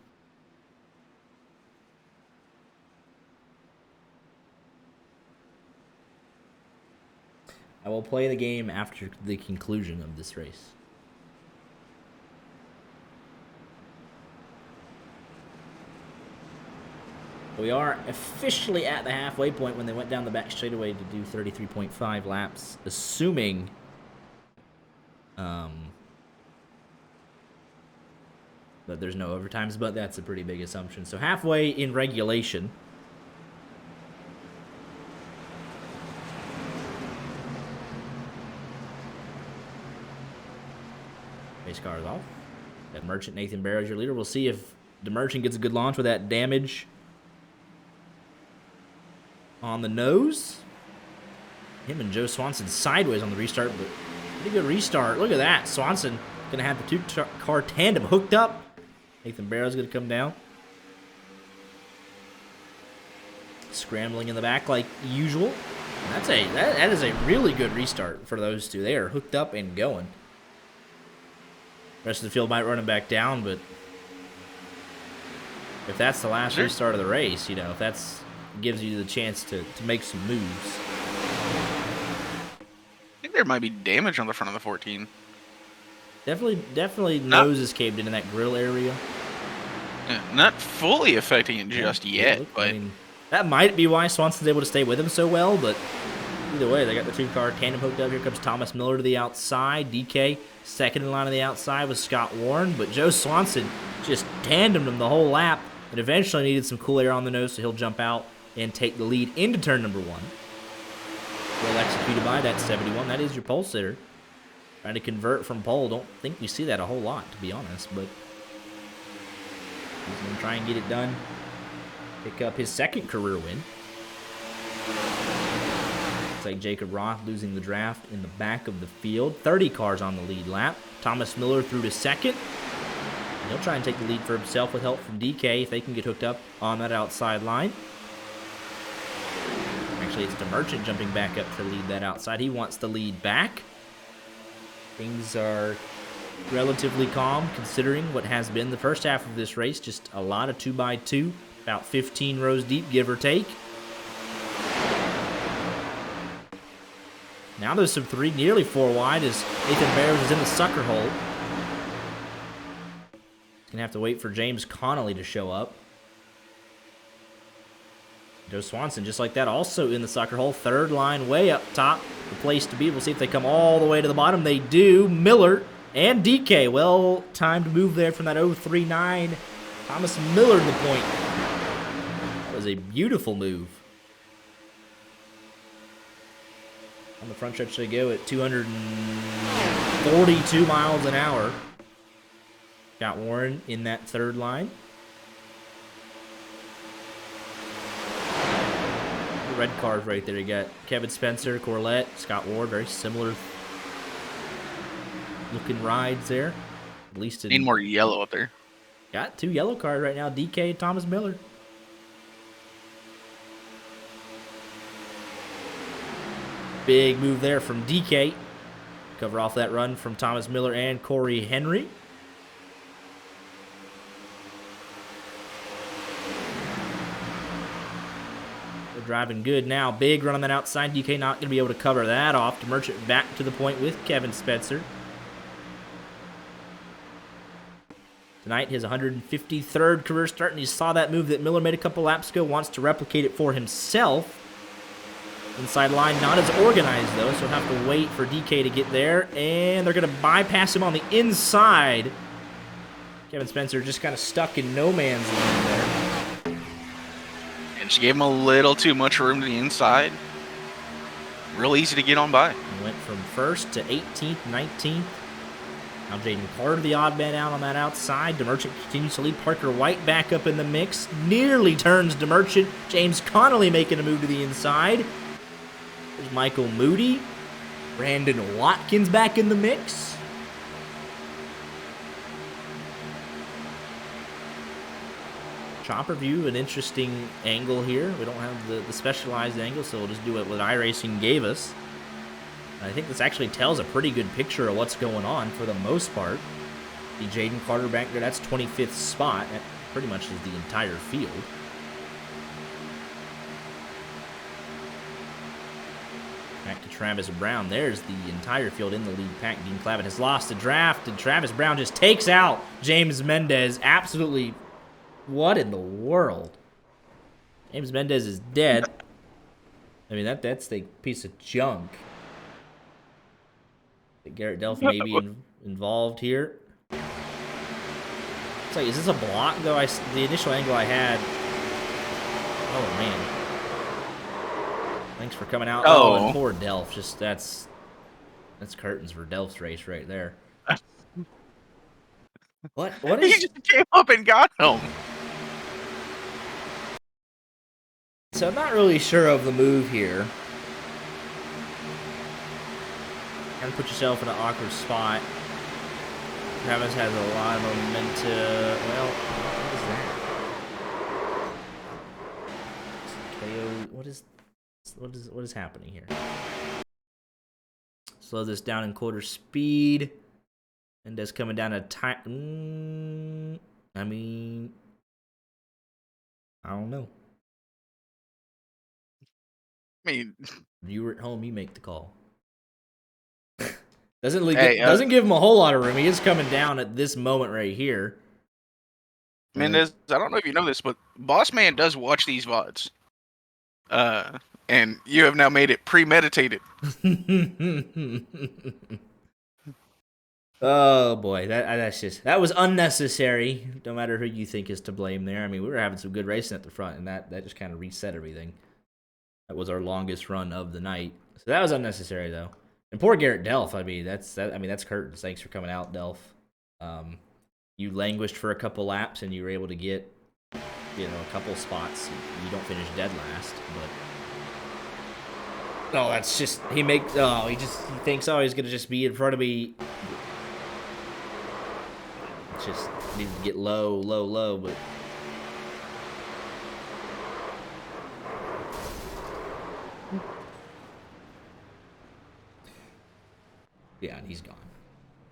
I will play the game after the conclusion of this race. We are officially at the halfway point when they went down the back straightaway to do 33.5 laps, assuming that there's no overtimes, but that's a pretty big assumption. So halfway in regulation. Race car is off. That Merchant, Nathan Barrows, your leader. We'll see if the Merchant gets a good launch with that damage on the nose. Him and Joe Swanson sideways on the restart, but pretty good restart. Look at that. Swanson going to have the 2-car tandem hooked up. Nathan Barrows going to come down. Scrambling in the back like usual. And that is a really good restart for those two. They are hooked up and going. Rest of the field might run him back down, but if that's the last restart of the race, you know, if that's gives you the chance to make some moves. I think there might be damage on the front of the 14. Definitely Not nose is caved into that grill area. not fully affecting it just Yeah, yet, look, I but mean, that might be why Swanson's able to stay with him so well, but either way, they got the two-car tandem hooked up. Here comes Thomas Miller to the outside. DK second in line on the outside with Scott Warren, but Joe Swanson just tandemed him the whole lap and eventually needed some cool air on the nose, so he'll jump out and take the lead into turn number 1. Well executed by that 71. That is your pole sitter. Trying to convert from pole. Don't think we see that a whole lot, to be honest, but he's going to try and get it done. Pick up his second career win. Looks like Jacob Roth losing the draft in the back of the field. 30 cars on the lead lap. Thomas Miller through to second. He'll try and take the lead for himself with help from DK if they can get hooked up on that outside line. Actually, it's DeMerchant jumping back up to lead that outside. He wants the lead back. Things are relatively calm considering what has been the first half of this race. Just a lot of 2x2, about 15 rows deep, give or take. Now there's some 3, nearly 4 wide as Nathan Barrows is in the sucker hole. He's going to have to wait for James Connolly to show up. Joe Swanson, just like that, also in the sucker hole. Third line way up top. The place to be. We'll see if they come all the way to the bottom. They do. Miller and DK. Well timed move there from that 039. Thomas Miller to the point. That was a beautiful move. On the front stretch they go at 242 miles an hour. Got Warren in that third line. Red cars right there. You got Kevin Spencer, Corlett, Scott Ward, very similar looking rides there. At least need more yellow up there. Got 2 yellow cars right now, DK and Thomas Miller. Big move there from DK. Cover off that run from Thomas Miller and Corey Henry. Driving good now. Big run on that outside. DK not going to be able to cover that off. DeMerchant back to the point with Kevin Spencer. Tonight, his 153rd career start, and he saw that move that Miller made a couple laps ago. Wants to replicate it for himself. Inside line, not as organized, though, so he'll have to wait for DK to get there. And they're going to bypass him on the inside. Kevin Spencer just kind of stuck in no man's land there. And she gave him a little too much room to the inside. Real easy to get on by. He went from 1st to 18th, 19th. Now Jaden Carter, the odd man out on that outside. DeMerchant continues to lead. Parker White back up in the mix. Nearly turns DeMerchant. James Connolly making a move to the inside. There's Michael Moody. Brandon Watkins back in the mix. Chopper view, an interesting angle here. We don't have the specialized angle, so we'll just do it what iRacing gave us. I think this actually tells a pretty good picture of what's going on for the most part. The Jaden Carter back there, that's 25th spot. That pretty much is the entire field. Back to Travis Brown. There's the entire field in the lead pack. Dean Clavitt has lost the draft, and Travis Brown just takes out James Mendez. Absolutely. What in the world? James Mendez is dead. I mean, that's the piece of junk. Garrett Delphi may be involved here. It's like, is this a block, though? The initial angle I had... Oh, man. Thanks for coming out. Oh, and poor Delph. Just, that's curtains for Delph's race right there. What is... He just came up and got him. So I'm not really sure of the move here. Kind of put yourself in an awkward spot. Travis has a lot of momentum. Well, what is that? What is happening here? Slow this down in quarter speed. Mendez coming down a time. I mean, I don't know. I mean, If you were at home, you make the call. Doesn't give him a whole lot of room. He is coming down at this moment right here. Mendez, I don't know if you know this, but Boss Man does watch these VODs. And you have now made it premeditated. Oh boy, that was unnecessary. No matter who you think is to blame there. I mean, we were having some good racing at the front, and that just kind of reset everything. That was our longest run of the night, so that was unnecessary though. And poor Garrett Delph. I mean, that's curtains. Thanks for coming out, Delph. You languished for a couple laps, and you were able to get, a couple spots. You don't finish dead last, but that's just he thinks he's gonna just be in front of me. It's just needs to get low, but. Yeah, and he's gone.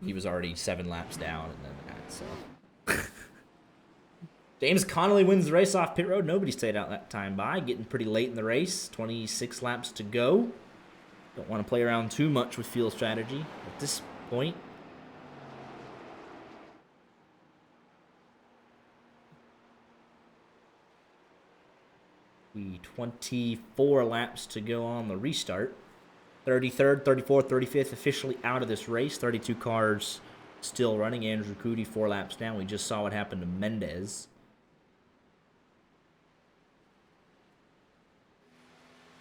He was already 7 laps down, and then that, so. James Connolly wins the race off pit road. Nobody stayed out that time by. Getting pretty late in the race. 26 laps to go. Don't want to play around too much with fuel strategy at this point. The 24 laps to go on the restart. 33rd, 34th, 35th officially out of this race. 32 cars still running. Andrew Cootie 4 laps down. We just saw what happened to Mendez.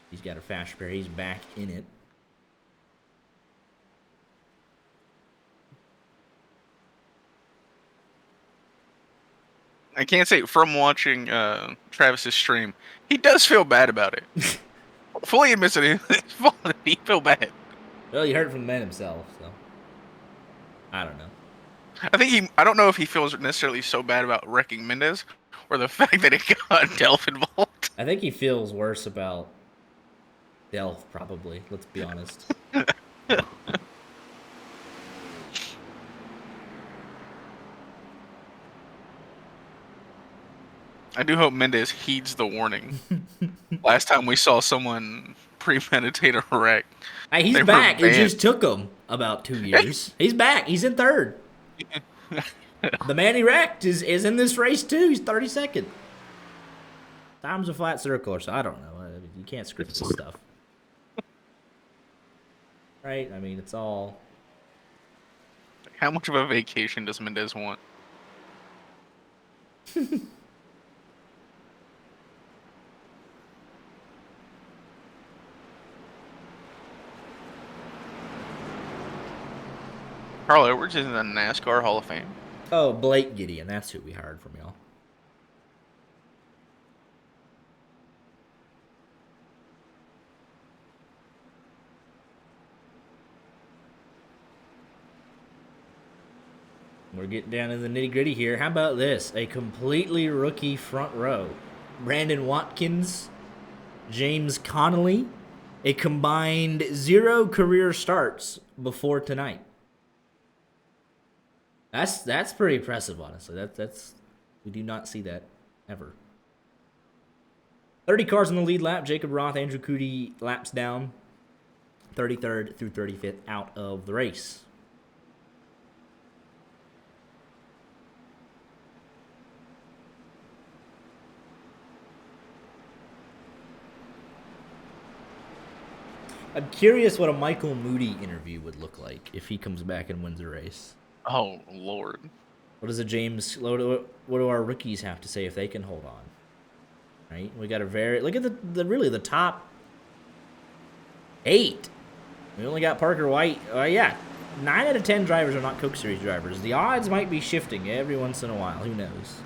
He's got a fast repair. He's back in it. I can't say from watching Travis's stream, he does feel bad about it. Fully admits it. He feel bad. Well, you heard it from the man himself, so I don't know. I don't know if he feels necessarily so bad about wrecking Mendez, or the fact that it got Delph involved. I think he feels worse about Delph, probably. Let's be honest. I do hope Mendez heeds the warning. Last time we saw someone premeditate a wreck. Hey, he's back. It just took him about 2 years. He's back. He's in 3rd. The man he wrecked is in this race too. He's 32nd. Time's a flat circle, so I don't know. You can't script this stuff. Right? I mean, it's all... How much of a vacation does Mendez want? Carl Edwards is in the NASCAR Hall of Fame. Oh, Blake Gideon. That's who we hired from y'all. We're getting down to the nitty-gritty here. How about this? A completely rookie front row. Brandon Watkins, James Connolly, a combined 0 career starts before tonight. That's pretty impressive, honestly. That's we do not see that ever. 30 cars in the lead lap. Jacob Roth, Andrew Cootie laps down. 33rd through 35th out of the race. I'm curious what a Michael Moody interview would look like if he comes back and wins the race. Oh, Lord. What does what do our rookies have to say if they can hold on? Right? We got a look at the top 8. We only got Parker White. Yeah. 9 out of 10 drivers are not Coke Series drivers. The odds might be shifting every once in a while. Who knows?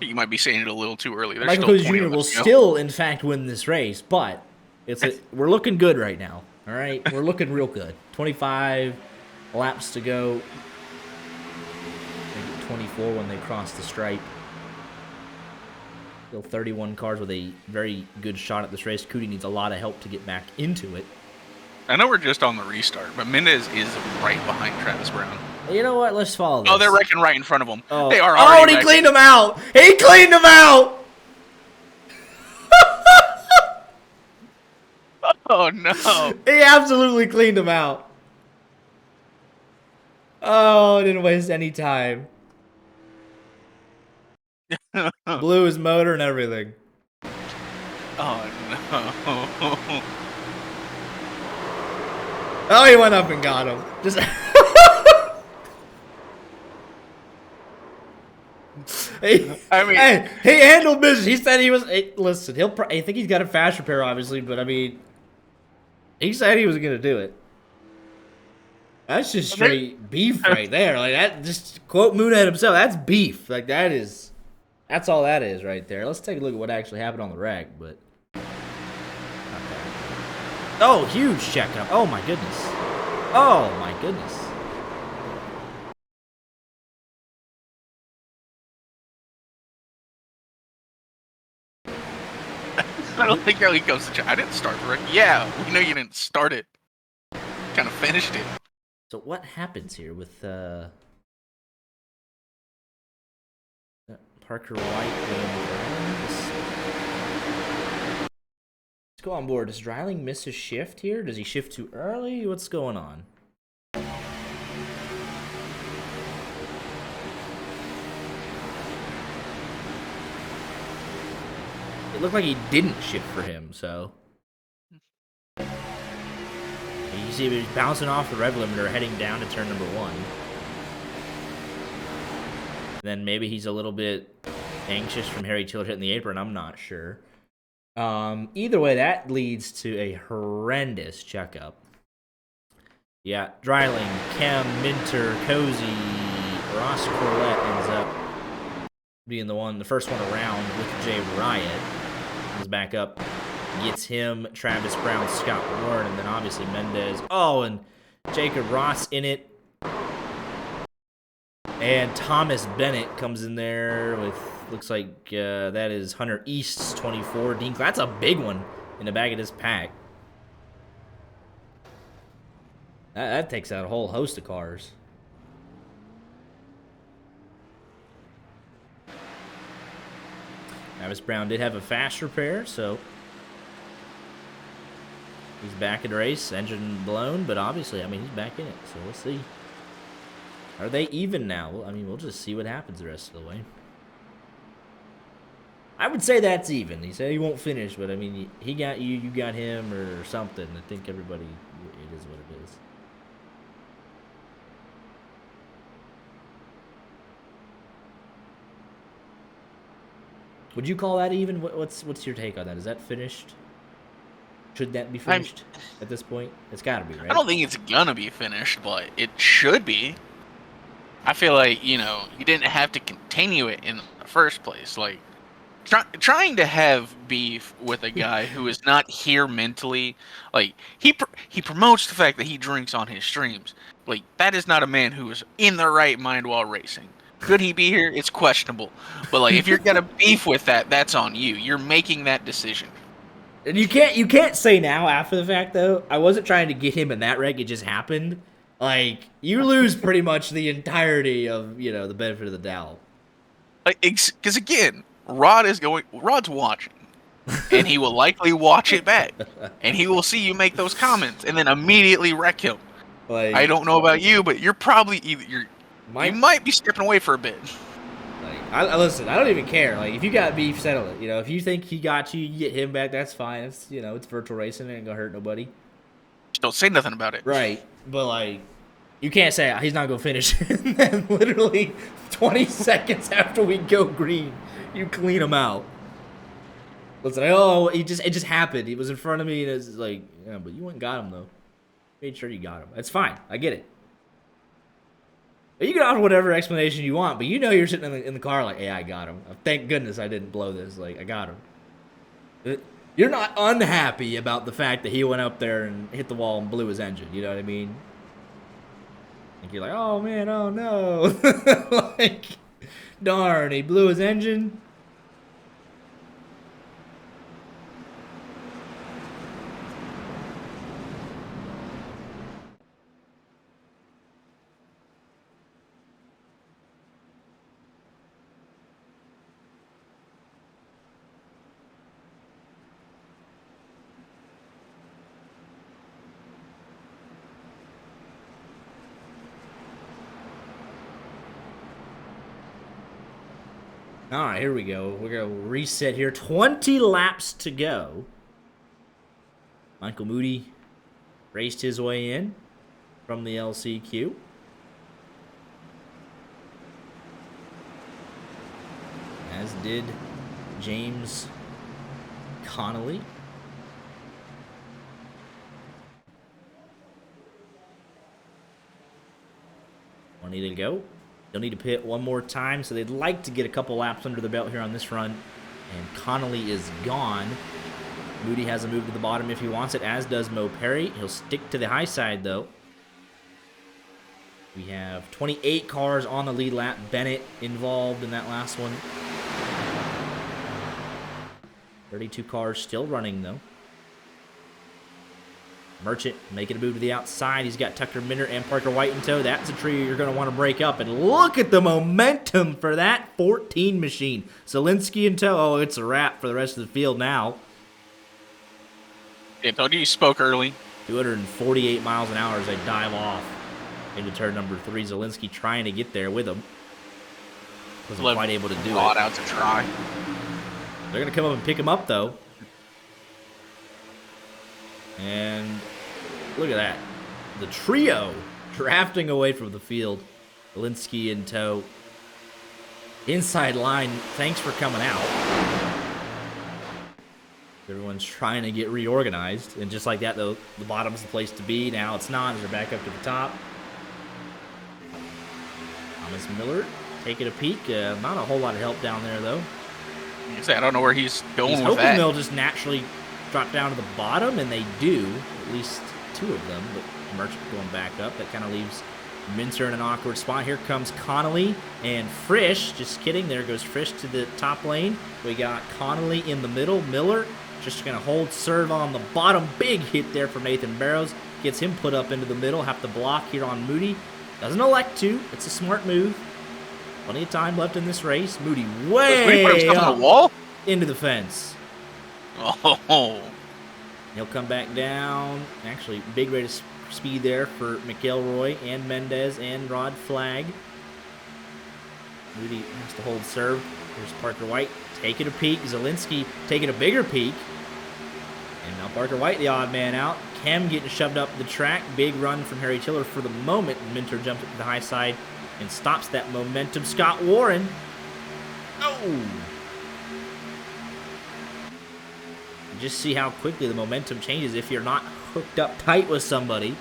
You might be saying it a little too early. There's Michael Coote Jr. will still, in fact, win this race, but we're looking good right now. All right? We're looking real good. 25 laps to go. Maybe 24 when they cross the stripe. Still 31 cars with a very good shot at this race. Cootie needs a lot of help to get back into it. I know we're just on the restart, but Mendez is right behind Travis Brown. You know what? Let's follow this. Oh, they're wrecking right in front of him. Oh, they are already and he cleaned him out! He cleaned him out! Oh, no. He absolutely cleaned him out. Oh, didn't waste any time. Blew his motor and everything. Oh no. Oh, he went up and got him. Just. I mean, Hey, he handled business. He said he was. Hey, listen, I think he's got a fast repair, obviously, but I mean, he said he was gonna do it. That's just straight beef right there. Like that, just quote Moonhead himself. That's beef. Like that is. That's all that is right there. Let's take a look at what actually happened on the rack, but. Okay. Oh, huge checkup. Oh my goodness. Oh my goodness. I don't think he goes to. I didn't start the wreck. Yeah, we know you didn't start it. Kind of finished it. So what happens here with Parker White going around? Let's go on board. Does Dreiling miss his shift here? Does he shift too early? What's going on? It looked like he didn't shift for him, so. You see he was bouncing off the rev limiter heading down to turn number 1. Then maybe he's a little bit anxious from Harry Tiller hitting the apron. I'm not sure. Either way, that leads to a horrendous checkup. Yeah, Dreiling, Cam, Minter, Cozy, Ross Corlett ends up being the first one around with Jay Riot. Comes back up, gets him, Travis Brown, Scott Warren, and then obviously Mendez. Oh, and Jacob Ross in it. And Thomas Bennett comes in there with, looks like that is Hunter East's 24. Dean, that's a big one in the back of this pack. That takes out a whole host of cars. Travis Brown did have a fast repair, so he's back in the race. Engine blown, but obviously, I mean, he's back in it, so we'll see. Are they even now? Well, I mean, we'll just see what happens the rest of the way. I would say that's even. He said he won't finish, but I mean, he got you, you got him, or something. I think everybody, it is what it is. Would you call that even? What's your take on that? Is that finished? Should that be finished at this point? It's got to be, right? I don't think it's gonna be finished, but it should be. I feel like, you didn't have to continue it in the first place. Like, trying to have beef with a guy who is not here mentally, like, he promotes the fact that he drinks on his streams. Like, that is not a man who is in the right mind while racing. Could he be here? It's questionable. But, like, if you're gonna beef with that, that's on you. You're making that decision. And you can't say now after the fact, though. I wasn't trying to get him in that wreck. It just happened. Like, you lose pretty much the entirety of, the benefit of the doubt. Like, because again, Rod's watching, and he will likely watch it back, and he will see you make those comments, and then immediately wreck him. Like, I don't know about you, but you're probably you might be stepping away for a bit. Like, listen, I don't even care. Like, if you got beef, settle it. If you think he got you, you get him back. That's fine. It's it's virtual racing. It ain't gonna hurt nobody. Just don't say nothing about it. Right, but like, you can't say he's not gonna finish. And then literally 20 seconds after we go green, you clean him out. Listen, it just happened. He was in front of me, and it's like, yeah, but you went and got him though. Made sure you got him. It's fine. I get it. You can offer whatever explanation you want, but you're sitting in the car like, hey, I got him. Thank goodness I didn't blow this. Like, I got him. You're not unhappy about the fact that he went up there and hit the wall and blew his engine. You know what I mean? Like, you're like, oh man, oh no. Like, darn, he blew his engine. All right, here we go. We're going to reset here. 20 laps to go. Michael Moody raced his way in from the LCQ. As did James Connolly. One need to go. They'll need to pit one more time, so they'd like to get a couple laps under the belt here on this run. And Connolly is gone. Moody has a move to the bottom if he wants it, as does Mo Perry. He'll stick to the high side, though. We have 28 cars on the lead lap. Bennett involved in that last one. 32 cars still running, though. Merchant making a move to the outside. He's got Tucker Minter and Parker White in tow. That's a tree you're going to want to break up. And look at the momentum for that 14 machine. Zielinski in tow. Oh, it's a wrap for the rest of the field now. Yeah, told you he spoke early. 248 miles an hour as they dive off into turn number 3. Zielinski trying to get there with him. Wasn't quite able to do it. Out to try. They're going to come up and pick him up, though. And look at that. The trio drafting away from the field. Zielinski in tow. Inside line, thanks for coming out. Everyone's trying to get reorganized. And just like that, though, the bottom's the place to be. Now it's not as they're back up to the top. Thomas Miller taking a peek. Not a whole lot of help down there, though. I don't know where he's going with hoping that. They'll just naturally drop down to the bottom, and they do. At least 2 of them, but Merchant going back up. That kind of leaves Minter in an awkward spot. Here comes Connolly and Frisch. Just kidding. There goes Frisch to the top lane. We got Connolly in the middle. Miller just going to hold serve on the bottom. Big hit there from Nathan Barrows. Gets him put up into the middle. Have to block here on Moody. Doesn't elect to. It's a smart move. Plenty of time left in this race. Moody way up the wall? Into the fence. Oh. He'll come back down. Actually, big rate of speed there for McElroy and Mendez and Rod Flag. Moody has to hold serve. Here's Parker White taking a peek. Zielinski taking a bigger peek. And now Parker White, the odd man out. Kem getting shoved up the track. Big run from Harry Tiller for the moment. Minter jumps up to the high side and stops that momentum. Scott Warren. Oh! Just see how quickly the momentum changes if you're not hooked up tight with somebody.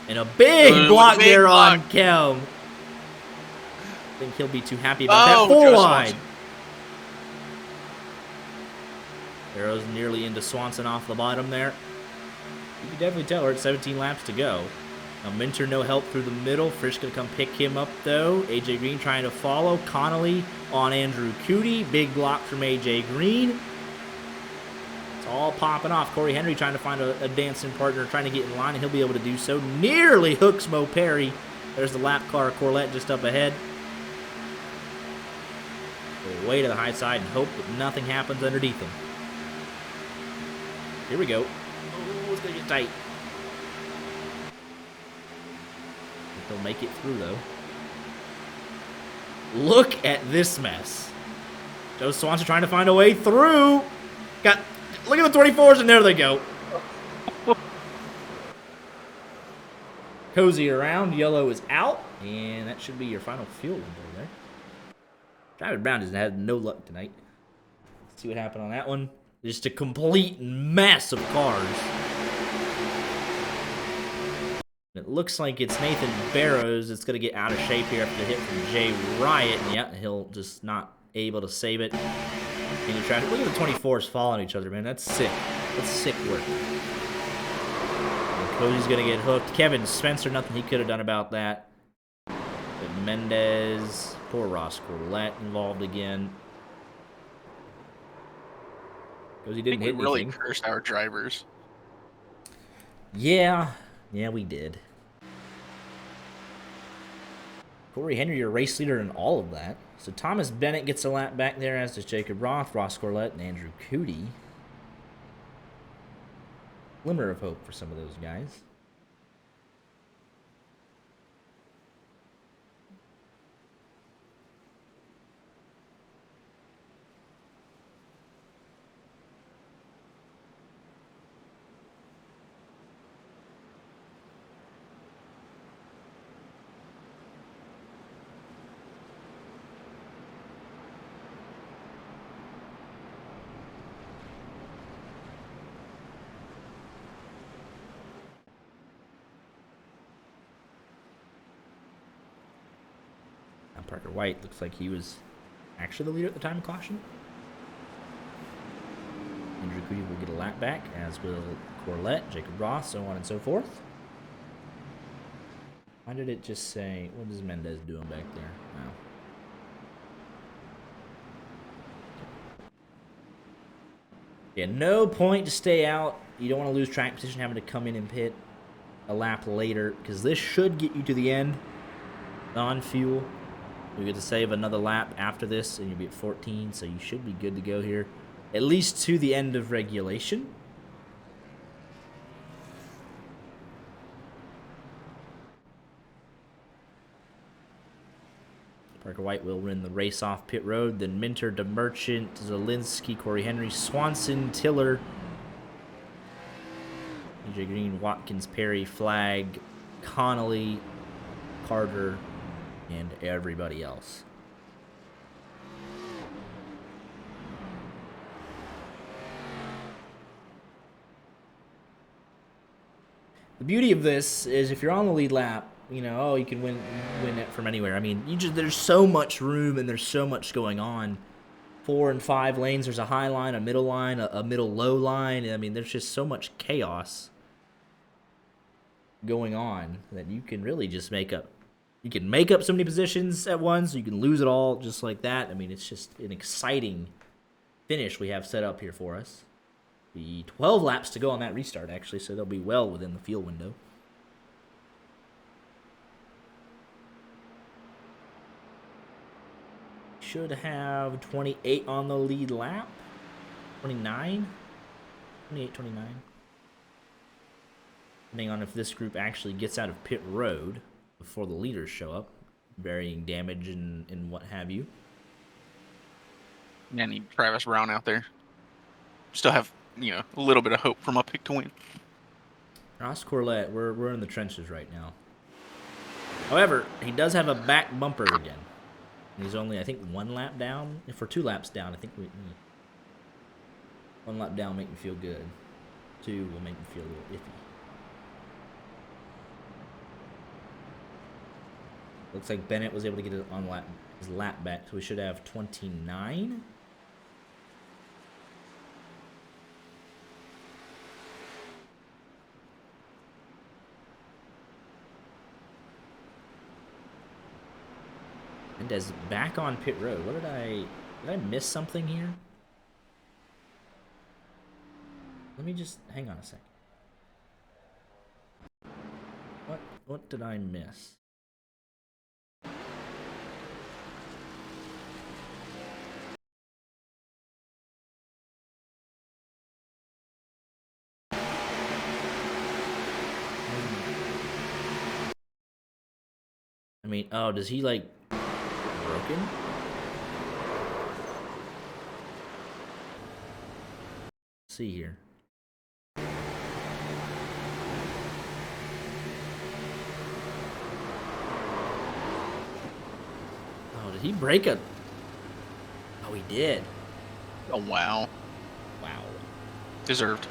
And a big block there on Kelm. I think he'll be too happy about that. Full wide. Arrows nearly into Swanson off the bottom there. You can definitely tell we're at 17 laps to go. Now Minter no help through the middle. Frisch gonna come pick him up though. AJ Green trying to follow. Connolly on Andrew Cootie. Big block from AJ Green. All popping off. Corey Henry trying to find a dancing partner, trying to get in line, and he'll be able to do so. Nearly hooks Mo Perry. There's the lap car Corlett just up ahead. Go way to the high side and hope that nothing happens underneath him. Here we go. Oh, it's going to get tight. They'll make it through, though. Look at this mess. Joe Swanson trying to find a way through. Look at the 24s, and there they go. Cozy around. Yellow is out. And that should be your final fuel window there. Travis Brown has had no luck tonight. Let's see what happened on that one. Just a complete mess of cars. It looks like it's Nathan Barrows that's going to get out of shape here after the hit from Jay Riot. And yeah, he'll just not able to save it. In the traffic. Look at the 24s following each other, man. That's sick. That's sick work. And Cody's going to get hooked. Kevin Spencer, nothing he could have done about that. But Mendez, poor Ross Corlett involved again. Because he didn't hit anything. We really cursed our drivers. Yeah, we did. Corey Henry, your race leader in all of that. So Thomas Bennett gets a lap back there, as does Jacob Roth, Ross Corlett, and Andrew Cootie. Glimmer of hope for some of those guys. Parker White looks like he was actually the leader at the time of caution. Andrew Goody will get a lap back, as will Corlett, Jacob Ross, so on and so forth. Why did it just say, what is Mendez doing back there? Wow. Yeah, no point to stay out. You don't want to lose track position having to come in and pit a lap later, because this should get you to the end. Non-fuel. You get to save another lap after this, and you'll be at 14, so you should be good to go here. At least to the end of regulation. Parker White will win the race off pit road. Then Minter, DeMerchant, Zielinski, Corey Henry, Swanson, Tiller, AJ Green, Watkins, Perry, Flagg, Connolly, Carter, and everybody else. The beauty of this is if you're on the lead lap, you know, oh, you can win it from anywhere. I mean, there's so much room and there's so much going on. 4 and 5 lanes. There's a high line, a middle line, a middle low line. I mean, there's just so much chaos going on that you can really just make up. You can make up so many positions at once. You can lose it all just like that. I mean, it's just an exciting finish we have set up here for us. Be 12 laps to go on that restart, actually, so they'll be well within the fuel window. Should have 28 on the lead lap. 29? 28, 29. Depending on if this group actually gets out of pit road before the leaders show up. Varying damage and what have you. Yeah, I need Travis Brown out there. Still have, a little bit of hope for my pick to win. Ross Corlett, we're in the trenches right now. However, he does have a back bumper again. He's only, I think, 1 lap down. If we're 2 laps down, I think 1 lap down will make me feel good. 2 will make me feel a little iffy. Looks like Bennett was able to get his lap back, so we should have 29. Mendez back on pit road. What did I miss something here? Let me just hang on a second. What did I miss? I mean, oh, does he like broken? Let's see here. Oh, did he break a... Oh, he did. Oh, wow. Wow. Deserved.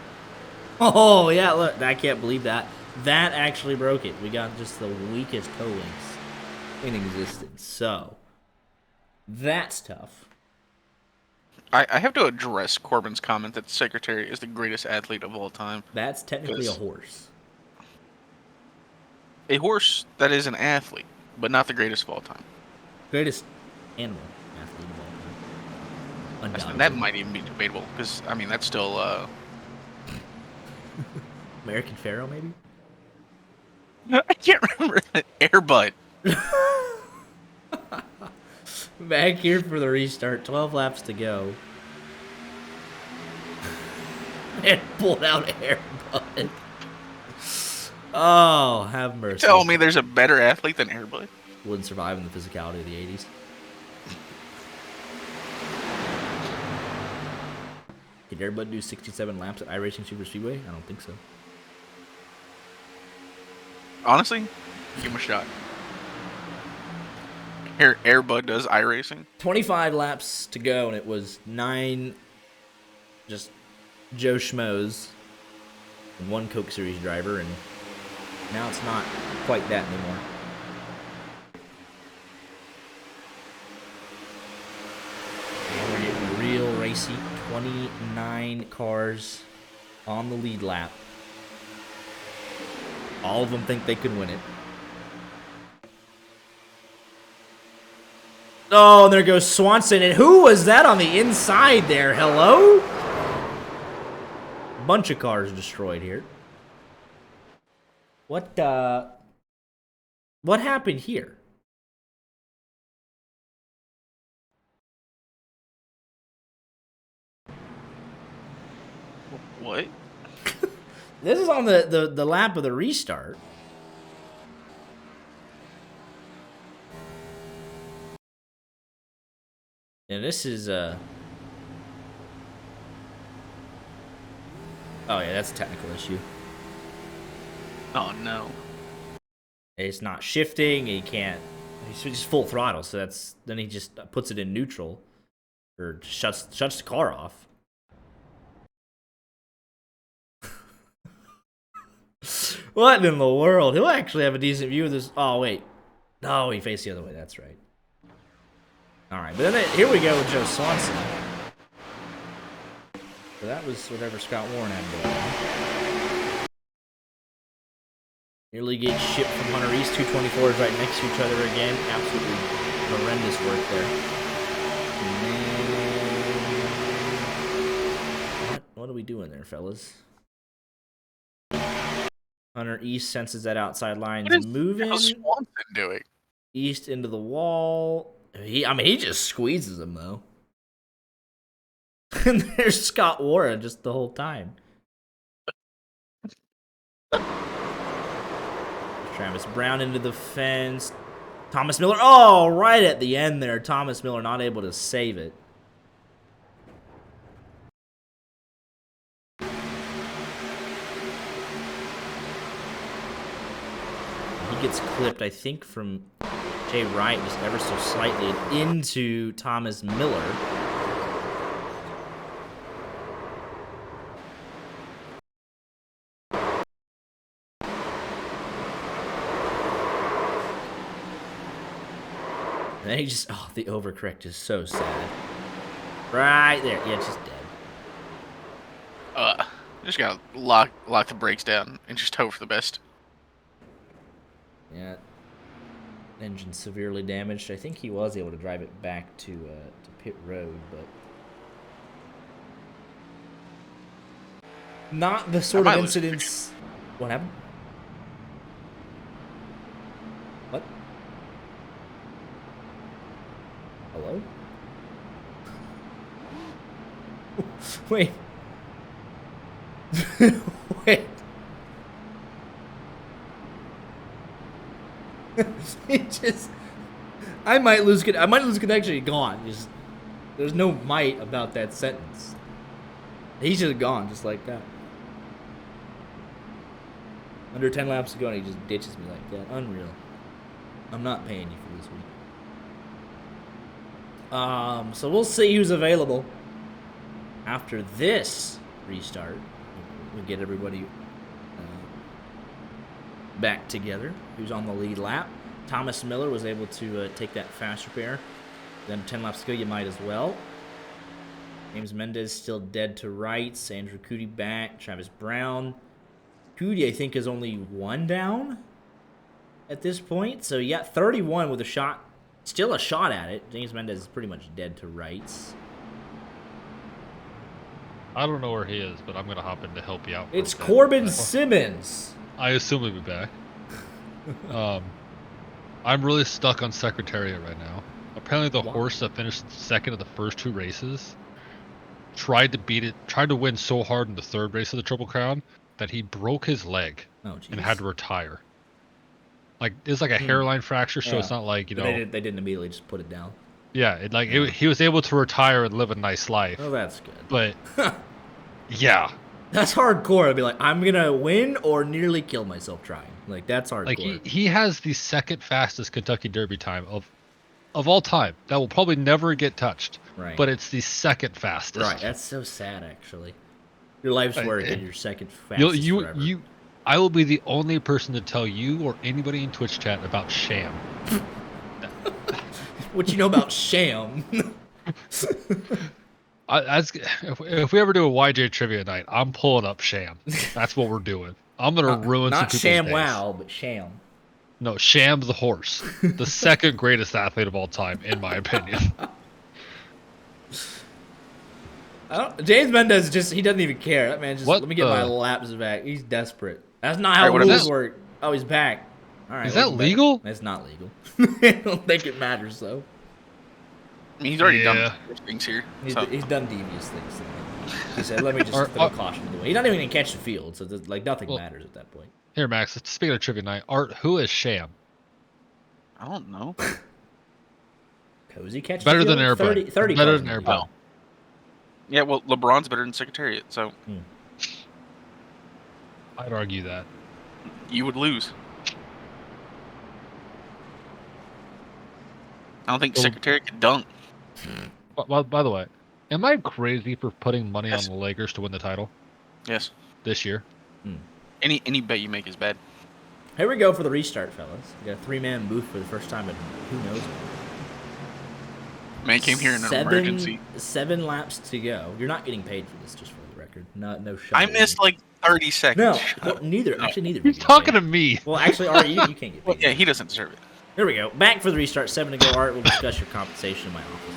Oh, yeah, look, I can't believe that. That actually broke it. We got just the weakest toe links in existence. So, that's tough. I have to address Corbin's comment that the Secretary is the greatest athlete of all time. That's technically a horse. A horse that is an athlete, but not the greatest of all time. Greatest animal athlete of all time. Undoubtedly. That might even be debatable, because, I mean, that's still... American Pharaoh, maybe? I can't remember that. Airbud. Back here for the restart. 12 laps to go. And pulled out Airbud. Oh, have mercy. Tell me there's a better athlete than Airbud? Wouldn't survive in the physicality of the 80s. Did Airbud do 67 laps at iRacing Superspeedway? I don't think so. Honestly, give him a shot. Airbud does iRacing. 25 laps to go, and it was 9 just Joe Schmoes and 1 Coke Series driver, and now it's not quite that anymore. we see 29 cars on the lead lap. All of them think they could win it. Oh, there goes Swanson. And who was that on the inside there? Hello? Bunch of cars destroyed here. What happened here? What? This is on the lap of the restart. And this is oh yeah, that's a technical issue. Oh no. It's not shifting, he can't, he's just full throttle, so then he just puts it in neutral or shuts the car off. What in the world? He'll actually have a decent view of this. Oh wait. No, he faced the other way, that's right. Alright, but then here we go with Joe Swanson. So that was whatever Scott Warren had going on. Nearly gets shipped from Hunter East. 224s right next to each other again. Absolutely horrendous work there. And then... What are we doing there, fellas? Hunter East senses that outside line's moving. What's Swanson doing? East into the wall. He just squeezes him, though. And there's Scott Warren just the whole time. Travis Brown into the fence. Thomas Miller. Oh, right at the end there. Thomas Miller not able to save it. He gets clipped, I think, from Jay Wright just ever so slightly into Thomas Miller. And then he just, oh, the overcorrect is so sad. Right there. Yeah, it's just dead. Just gotta lock the brakes down and just hope for the best. Yeah. Engine severely damaged. I think he was able to drive it back to pit road, but not the sort of incidents. What happened? What? Hello? Wait. Wait. It just, I might lose connection. Gone. Just, there's no might about that sentence. He's just gone, just like that. Under 10 laps to go, and he just ditches me like that. Unreal. I'm not paying you for this week. So we'll see who's available after this restart. We'll get everybody back together. Who's on the lead lap? Thomas Miller was able to take that fast repair. Then 10 laps to go, you might as well. James Mendez still dead to rights. Andrew Cootie back. Travis Brown. Cootie, I think, is only one down at this point. So you got 31 with a shot. Still a shot at it. James Mendez is pretty much dead to rights. I don't know where he is, but I'm going to hop in to help you out. It's Corbin Simmons. I assume he'll be back. I'm really stuck on Secretariat right now. Apparently the horse that finished second of the first two races tried to win so hard in the third race of the Triple Crown that he broke his leg and had to retire. Like, it's like a hairline fracture, so it's not like, you know... They didn't immediately just put it down. Yeah, he was able to retire and live a nice life. Oh, that's good. But, yeah. That's hardcore. I'd be like, I'm going to win or nearly kill myself trying. Like, that's hardcore. Like, he has the second fastest Kentucky Derby time of all time. That will probably never get touched. Right. But it's the second fastest. Right. That's so sad, actually. Your life's work and your second fastest forever. I will be the only person to tell you or anybody in Twitch chat about Sham. What you know about Sham? If we ever do a YJ trivia night, I'm pulling up Sham. That's what we're doing. I'm gonna ruin some Not people's Sham days. Wow, but Sham. No, Sham the horse, the second greatest athlete of all time, in my opinion. James Mendez he doesn't even care. That man just, What let me get my the- laps back. He's desperate. That's not how Alright, what rules is- work. Oh, he's back. All right. Is that welcome back. legal? It's not legal. I don't think it matters, though. I mean, he's already Yeah. done things here. So. He's done devious things. He said, let me just Or- throw caution to the way. He's not even going to catch the field, so like nothing Well- matters at that point. Here, Max. Speaking of trivia night, Art, who is Sham? I don't know. Cozy catch Better the than field, Airbud. 30 Better cars than in the Airbud. lead. Yeah, well, LeBron's better than Secretariat, so I'd argue that. you would lose. I don't think Well- Secretariat could dunk. By the way, am I crazy for putting money Yes. on the Lakers to win the title Yes. this year? Any bet you make is bad. Here we go for the restart, fellas. We got a 3-man booth for the first time in who knows when. Man came here in an emergency. 7 laps to go. You're not getting paid for this, just for the record. No shot. I missed like 30 seconds. No, well, neither. Actually, neither. of He's you get talking paid. to me. Well, actually, Art, you can't get Well, paid. yeah, he doesn't deserve it. Here we go. Back for the restart. 7 to go. Art, we'll discuss your compensation in my office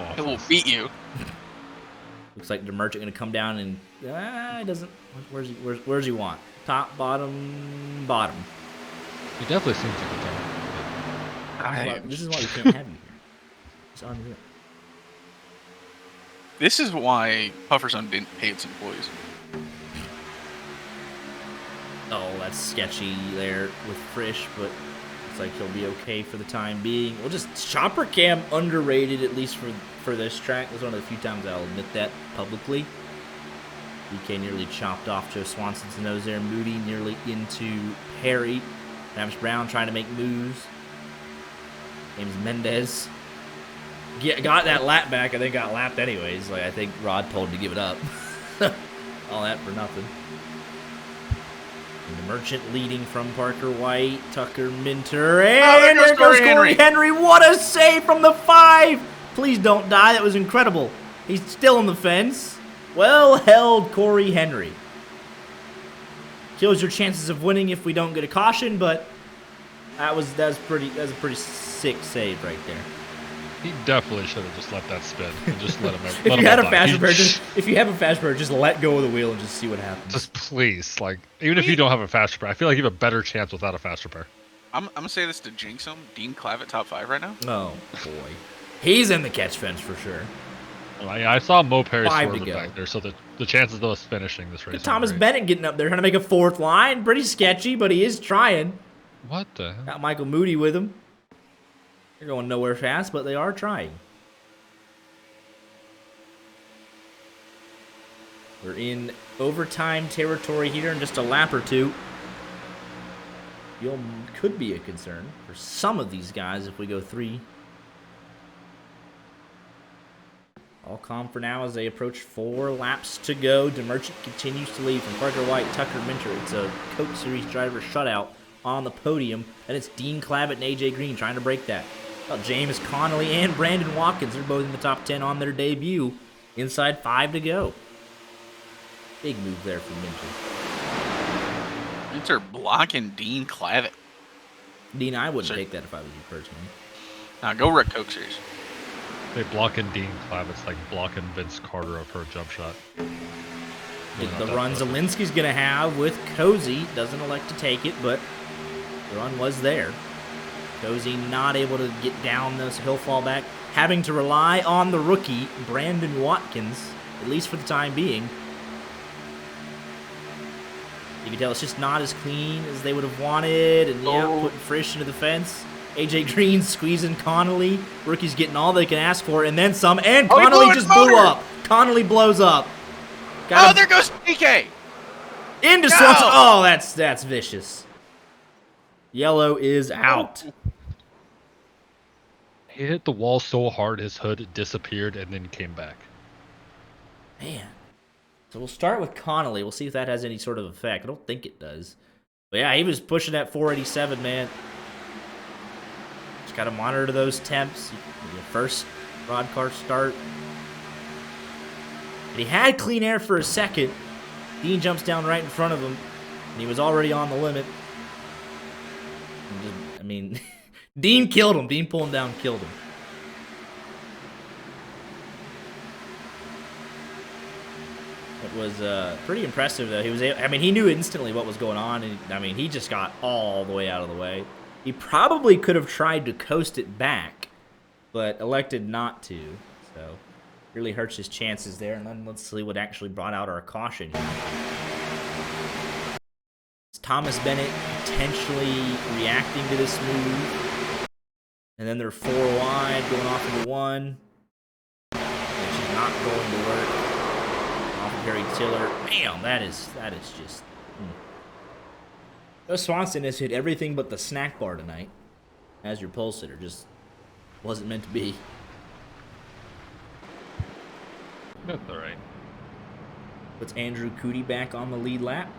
after It will beat you. this. Looks like the merchant going to come down and it doesn't. Where's he want? Top, bottom, bottom. He definitely seems like a talent. This is why we can't have you here. It's unreal. This is why Pufferzone didn't pay its employees. Oh, that's sketchy there with Frisch, but looks like he'll be okay for the time being. We'll just Chopper Cam underrated, at least for this track. This is one of the few times I'll admit that publicly. BK nearly chopped off Joe Swanson's nose there. Moody nearly into Perry. Travis Brown trying to make moves. James Mendez got that lap back. I think got lapped anyways. Like I think Rod told him to give it up. All that for nothing. And the Merchant leading from Parker White, Tucker Minter, and there goes Corey Henry. What a save from the 5! Please don't die. That was incredible. He's still in the fence. Well held, Corey Henry. Kills your chances of winning if we don't get a caution, but that was a pretty sick save right there. He definitely should have just let that spin and just let him. If you have a fast repair, just let go of the wheel and just see what happens. Just please, like, even if you don't have a fast repair, I feel like you have a better chance without a fast repair. I'm gonna say this to jinx him. Dean Clavitt top 5 right now. Oh boy, he's in the catch fence for sure. I saw Mo Perry 5 to swerving go. back there, so the chances of us finishing this race. Thomas are great. Bennett getting up there trying to make a 4th line. Pretty sketchy, but he is trying. What the hell? Got Michael Moody with him. They're going nowhere fast, but they are trying. We're in overtime territory here in just a lap or two. Fuel could be a concern for some of these guys if we go 3. All calm for now as they approach 4 laps to go. DeMerchant continues to lead from Parker White, Tucker Minter. It's a Coke Series driver shutout on the podium. And it's Dean Clavitt and AJ Green trying to break that. Well, James Connolly and Brandon Watkins are both in the top 10 on their debut. Inside 5 to go. Big move there from Minter. Minter blocking Dean Clavitt. Dean, I wouldn't Sure. take that if I was you personally. Now go wreck Coke Series. They blocking Dean Clavitt's like blocking Vince Carter up for a jump shot. The run Zielinski's going to have with Cozy. Doesn't elect to take it, but the run was there. Cozy not able to get down this, so he'll fall back. Having to rely on the rookie, Brandon Watkins, at least for the time being. You can tell it's just not as clean as they would have wanted, and putting Frisch into the fence. AJ Green squeezing Connolly. Rookie's getting all they can ask for, and then some, and Oh, he Connolly blew just his blew motor. up. Connolly blows up. Oh, there goes PK. Into No! Swanson. Oh, that's vicious. Yellow is out. He hit the wall so hard his hood disappeared and then came back. Man. So we'll start with Connolly. We'll see if that has any sort of effect. I don't think it does. But yeah, he was pushing that 487, man. Just got to monitor those temps. Your first RODDCAR start. And he had clean air for a second. Dean jumps down right in front of him, and he was already on the limit. I mean, Dean killed him. Dean pulled him down, killed him. It was pretty impressive, though. He knew instantly what was going on, and he just got all the way out of the way. He probably could have tried to coast it back, but elected not to. So, really hurts his chances there. And then let's see what actually brought out our caution. It's Thomas Bennett potentially reacting to this move. And then they're 4 wide, going off into 1. Which is not going to work. Off of Harry Tiller. Bam! That is just... Joe Swanson has hit everything but the snack bar tonight. As your pole sitter. Just wasn't meant to be. That's alright. Puts Andrew Cootie back on the lead lap.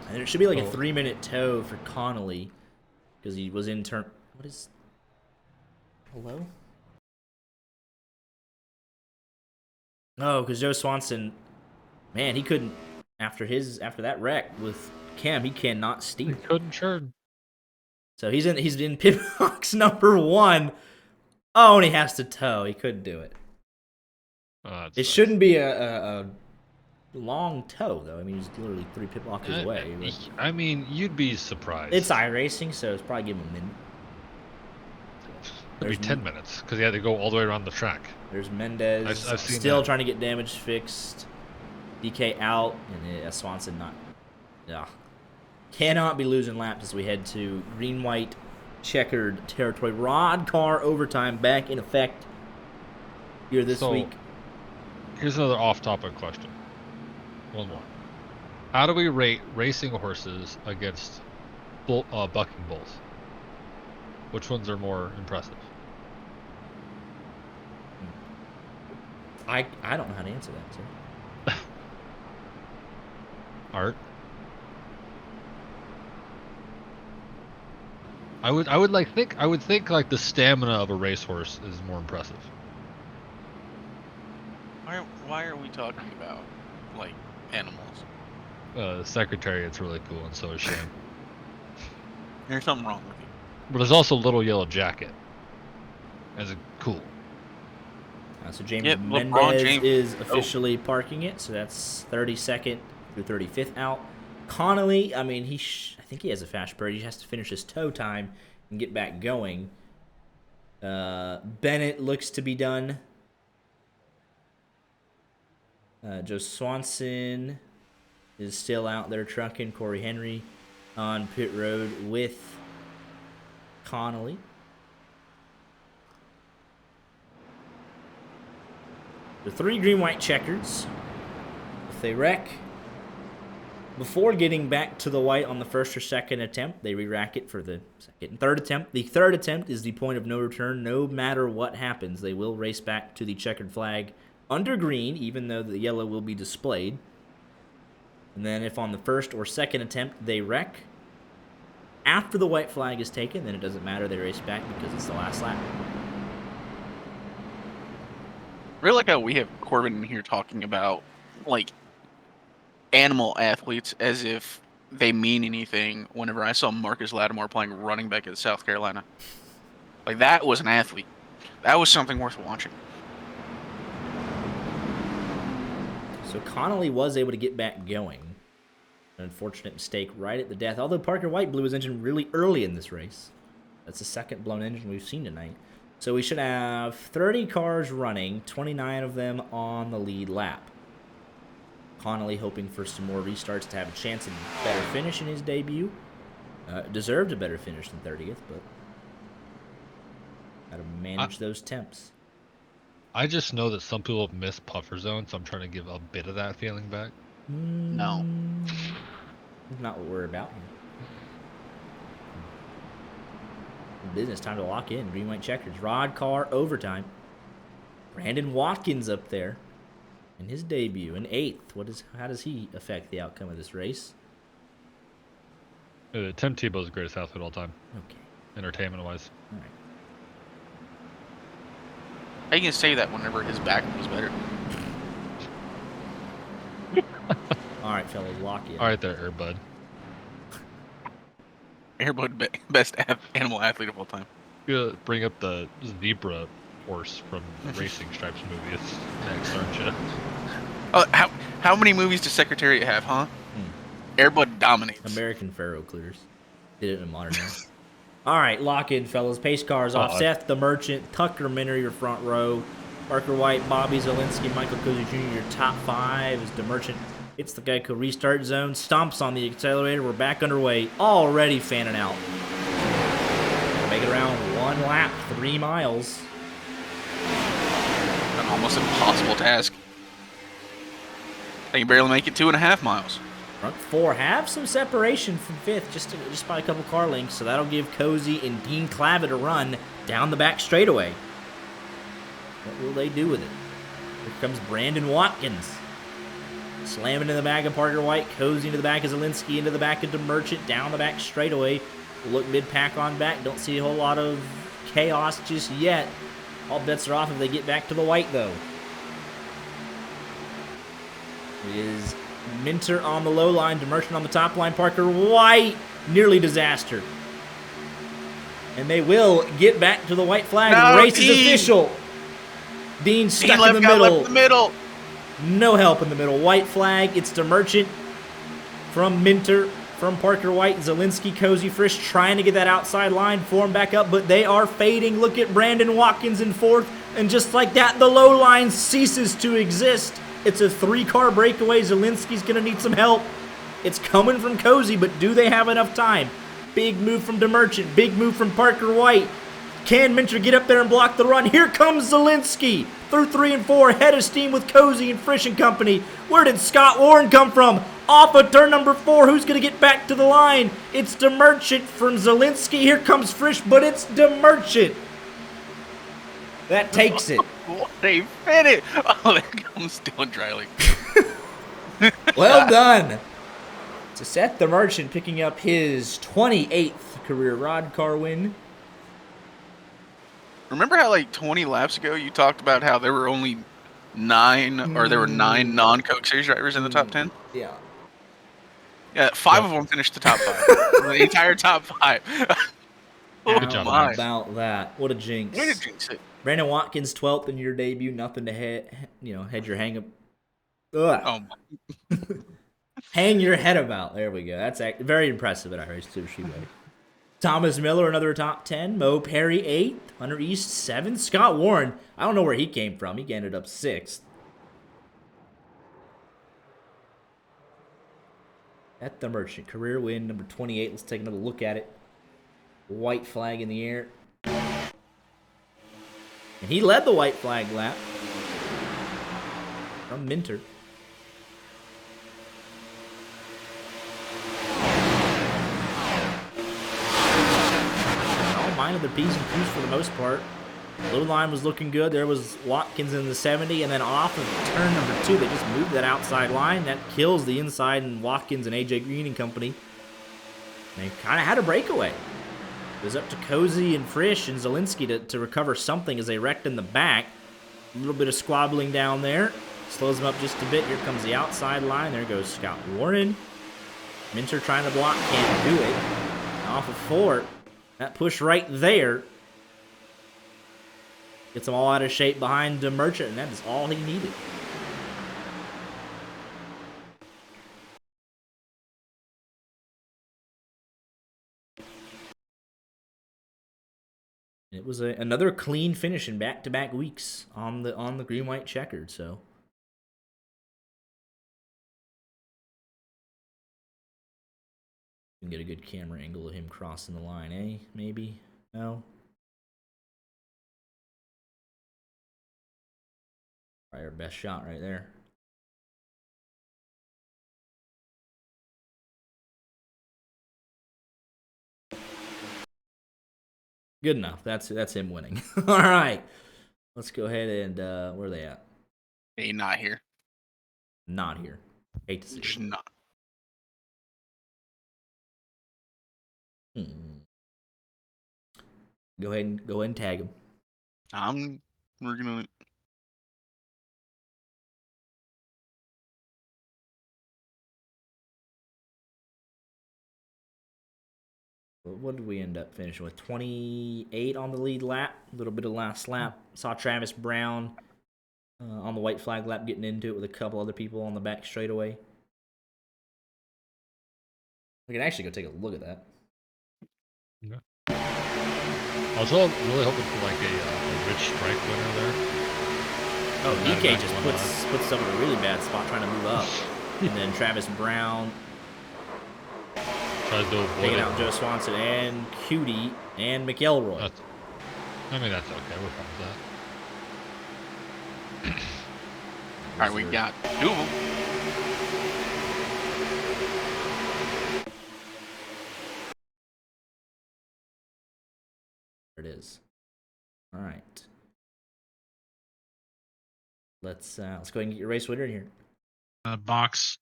And there should be like a 3-minute tow for Connolly. Because he was in turn... What is... Hello? Oh, because Joe Swanson... Man, he couldn't... After that wreck with Cam, he cannot steer. He couldn't turn. So he's in pit box number 1. Oh, and he has to tow. He couldn't do it. It shouldn't be a long tow, though. I mean, he's literally 3 pit boxes away. I mean, you'd be surprised. It's iRacing, so it's probably give him a minute. It'd be 10 minutes, because he had to go all the way around the track. There's Mendez I've seen still that. trying to get damage fixed. DK out, and Swanson not. Yeah. Cannot be losing laps as we head to green-white checkered territory. RODDCAR overtime back in effect here this week. Here's another off-topic question. One more. How do we rate racing horses against bucking bulls? Which ones are more impressive? I don't know how to answer that, sir. Art? I would think like the stamina of a racehorse is more impressive. Why are we talking about like animals? The Secretariat's really cool, and so is Shane. There's something wrong with you. But there's also Little Yellow Jacket as a cool. So James Mendez is officially parking it, so that's 32nd through 35th out. Connolly, I mean, I think he has a fast bird. He has to finish his tow time and get back going. Bennett looks to be done. Joe Swanson is still out there trucking. Corey Henry on pit road with Connolly. The 3 green-white checkers. If they wreck before getting back to the white on the first or second attempt, they re-rack it for the second and third attempt. The third attempt is the point of no return. No matter what happens, they will race back to the checkered flag under green, even though the yellow will be displayed. And then if on the first or second attempt they wreck, after the white flag is taken, then it doesn't matter. They race back because it's the last lap. I really like how we have Corbin in here talking about like animal athletes as if they mean anything. Whenever I saw Marcus Lattimore playing running back at South Carolina, like that was an athlete. That was something worth watching. So Connolly was able to get back going. An unfortunate mistake right at the death. Although Parker White blew his engine really early in this race. That's the second blown engine we've seen tonight. So we should have 30 cars running, 29 of them on the lead lap. Connolly hoping for some more restarts to have a chance at a better finish in his debut. Deserved a better finish than 30th, but got to manage those temps. I just know that some people have missed puffer zone, so I'm trying to give a bit of that feeling back. No. Not what we're about here. Business time to lock in. Green, white checkers. RODDCAR overtime. Brandon Watkins up there in his debut in 8th. How does he affect the outcome of this race? Tim Tebow's the greatest athlete of all time, Okay. entertainment-wise. All right. How you can say that whenever his back was better? All right, fellas, lock in. All right, there, Airbud. Airbud, best animal athlete of all time. You bring up the zebra horse from the Racing Stripes movie. It's next, aren't you? How many movies does Secretariat have, huh? Airbud dominates. American Pharaoh clears. Did it in a modern era. All right, lock in, fellas. Pace cars off. Seth the Merchant, Tucker Minner, your front row. Parker White, Bobby Zielinski, Michael Cozy Jr., your top 5 is the Merchant. It's the Geico restart zone. Stomps on the accelerator. We're back underway. Already fanning out. Make it around 1 lap, 3 miles. An almost impossible task. They can barely make it 2.5 miles. Front 4 have some separation from 5th, just by a couple car lengths, so that'll give Cozy and Dean Clavitt a run down the back straightaway. What will they do with it? Here comes Brandon Watkins. Slamming in the back of Parker White, Cozy into the back of Zielinski, into the back of the Merchant, down the back straightaway. Look mid-pack on back. Don't see a whole lot of chaos just yet. All bets are off if they get back to the white, though. It is Minter on the low line, DeMerchant on the top line, Parker White. Nearly disaster. And they will get back to the white flag. No, Race is Dean. official. Dean stuck Dean in the got middle. left in the middle. No help in the middle. White flag. It's DeMerchant from Minter, from Parker White, Zielinski, Cozy, Frisch trying to get that outside line, form back up, but they are fading. Look at Brandon Watkins in 4th, and just like that, the low line ceases to exist. It's a 3-car breakaway. Zielinski's going to need some help. It's coming from Cozy, but do they have enough time? Big move from DeMerchant. Big move from Parker White. Can Minter get up there and block the run? Here comes Zielinski through 3 and 4, head of steam with Cozy and Frisch and company. Where did Scott Warren come from? Off of turn number 4. Who's going to get back to the line? It's DeMerchant from Zielinski. Here comes Frisch, but it's DeMerchant. That takes it. They fit it. Oh, there comes Dylan Driley. Well done. To Seth the Merchant picking up his 28th career RODDCAR win. Remember how like 20 laps ago you talked about how there were only 9 or there were 9 non-Coke Series drivers in the top 10? Yeah. Yeah, 5 of them finished the top 5. The entire top 5. Good job, How Max. about that? What a jinx. Way to jinx it. Brandon Watkins 12th in your debut. Nothing to head your hang up. Ugh. Oh, Hang your head about. There we go. That's very impressive at iRacing Superspeedway. Thomas Miller, another top 10. Mo Perry, 8th. Hunter East, 7th. Scott Warren, I don't know where he came from. He ended up 6th. At the Merchant. Career win, number 28. Let's take another look at it. White flag in the air. And he led the white flag lap. From Minter. Of the P's and Q's for the most part. Little line was looking good. There was Watkins in the 70, and then off of turn number 2, they just moved that outside line. That kills the inside, and Watkins and AJ Green and company. They kind of had a breakaway. It was up to Cozy and Frisch and Zielinski to recover something as they wrecked in the back. A little bit of squabbling down there. Slows them up just a bit. Here comes the outside line. There goes Scott Warren. Minter trying to block, can't do it. Off of 4. That push right there gets them all out of shape behind DeMerchant, and that is all he needed. It was another clean finish in back-to-back weeks on the green-white checkered. So we can get a good camera angle of him crossing the line, eh? Maybe? No? Probably our best shot right there. Good enough. That's him winning. All right. Let's go ahead and where are they at? hey, not here. Not here. Hate to see Just it. not. Hmm. Go ahead and tag him. I'm working on it. What did we end up finishing with? 28 on the lead lap. A little bit of last lap. Saw Travis Brown on the white flag lap getting into it with a couple other people on the back straightaway. We can actually go take a look at that. Yeah. I was really hoping for like a rich strike winner there. Oh, DK just puts someone in a really bad spot trying to move up. And then Travis Brown tries to avoid taking it. out Joe Swanson and Cutie and McElroy. I mean, that's okay. We're fine with that. All right, we got two of them. There it is. All right. Let's go ahead and get your race winner in here. Box.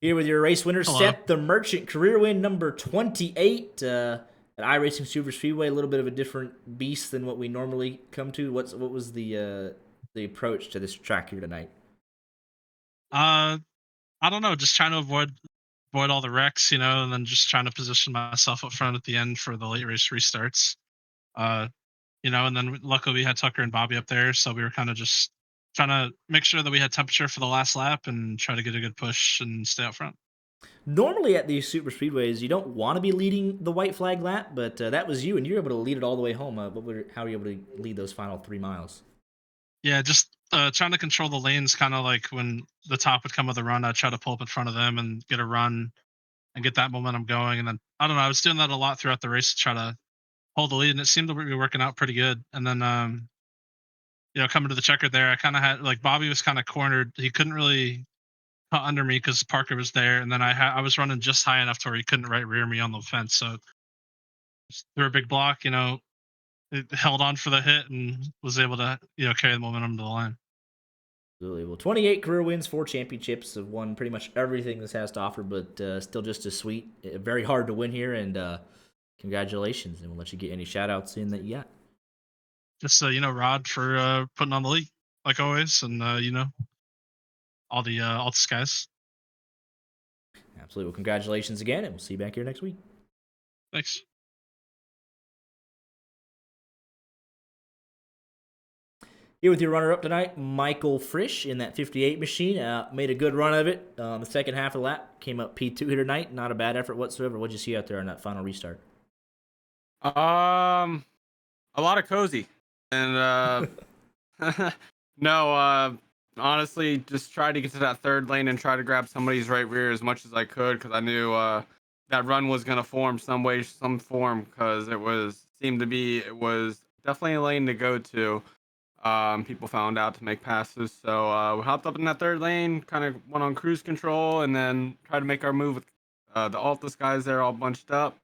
Here with your race winner, Hello. Seth the Merchant, career win number 28 at iRacing Superspeedway. A little bit of a different beast than what we normally come to. What was the approach to this track here tonight? I don't know. Just trying to avoid all the wrecks, and then just trying to position myself up front at the end for the late race restarts. And then luckily we had Tucker and Bobby up there, so we were kind of just trying to make sure that we had temperature for the last lap and try to get a good push and stay up front. Normally at these super speedways, you don't want to be leading the white flag lap, but that was you, and you were able to lead it all the way home. How were you able to lead those final 3 miles? Yeah, just trying to control the lanes, kind of like when the top would come with a run, I'd try to pull up in front of them and get a run and get that momentum going. And then, I don't know, I was doing that a lot throughout the race to try to hold the lead, and it seemed to be working out pretty good. And then, coming to the checker there, I kind of had, like, Bobby was kind of cornered. He couldn't really cut under me because Parker was there. And then I was running just high enough to where he couldn't right rear me on the fence. So just threw a big block, it held on for the hit and was able to, carry the momentum to the line. Absolutely. Well, 28 career wins, 4 championships, have won pretty much everything this has to offer, but still just as sweet. Very hard to win here, and congratulations. And we'll let you get any shout-outs in that you got. Just, Rod for putting on the league, like always, and, all the guys. Absolutely. Well, congratulations again, and we'll see you back here next week. Thanks. Here with your runner-up tonight, Michael Frisch in that 58 machine. Made a good run of it. The second half of the lap came up P2 here tonight. Not a bad effort whatsoever. What'd you see out there on that final restart? A lot of cozy, and no, honestly, just tried to get to that third lane and try to grab somebody's right rear as much as I could because I knew that run was gonna form some way, some form, because it was definitely a lane to go to. People found out to make passes, so we hopped up in that third lane, kind of went on cruise control, and then tried to make our move with the Altus guys there all bunched up.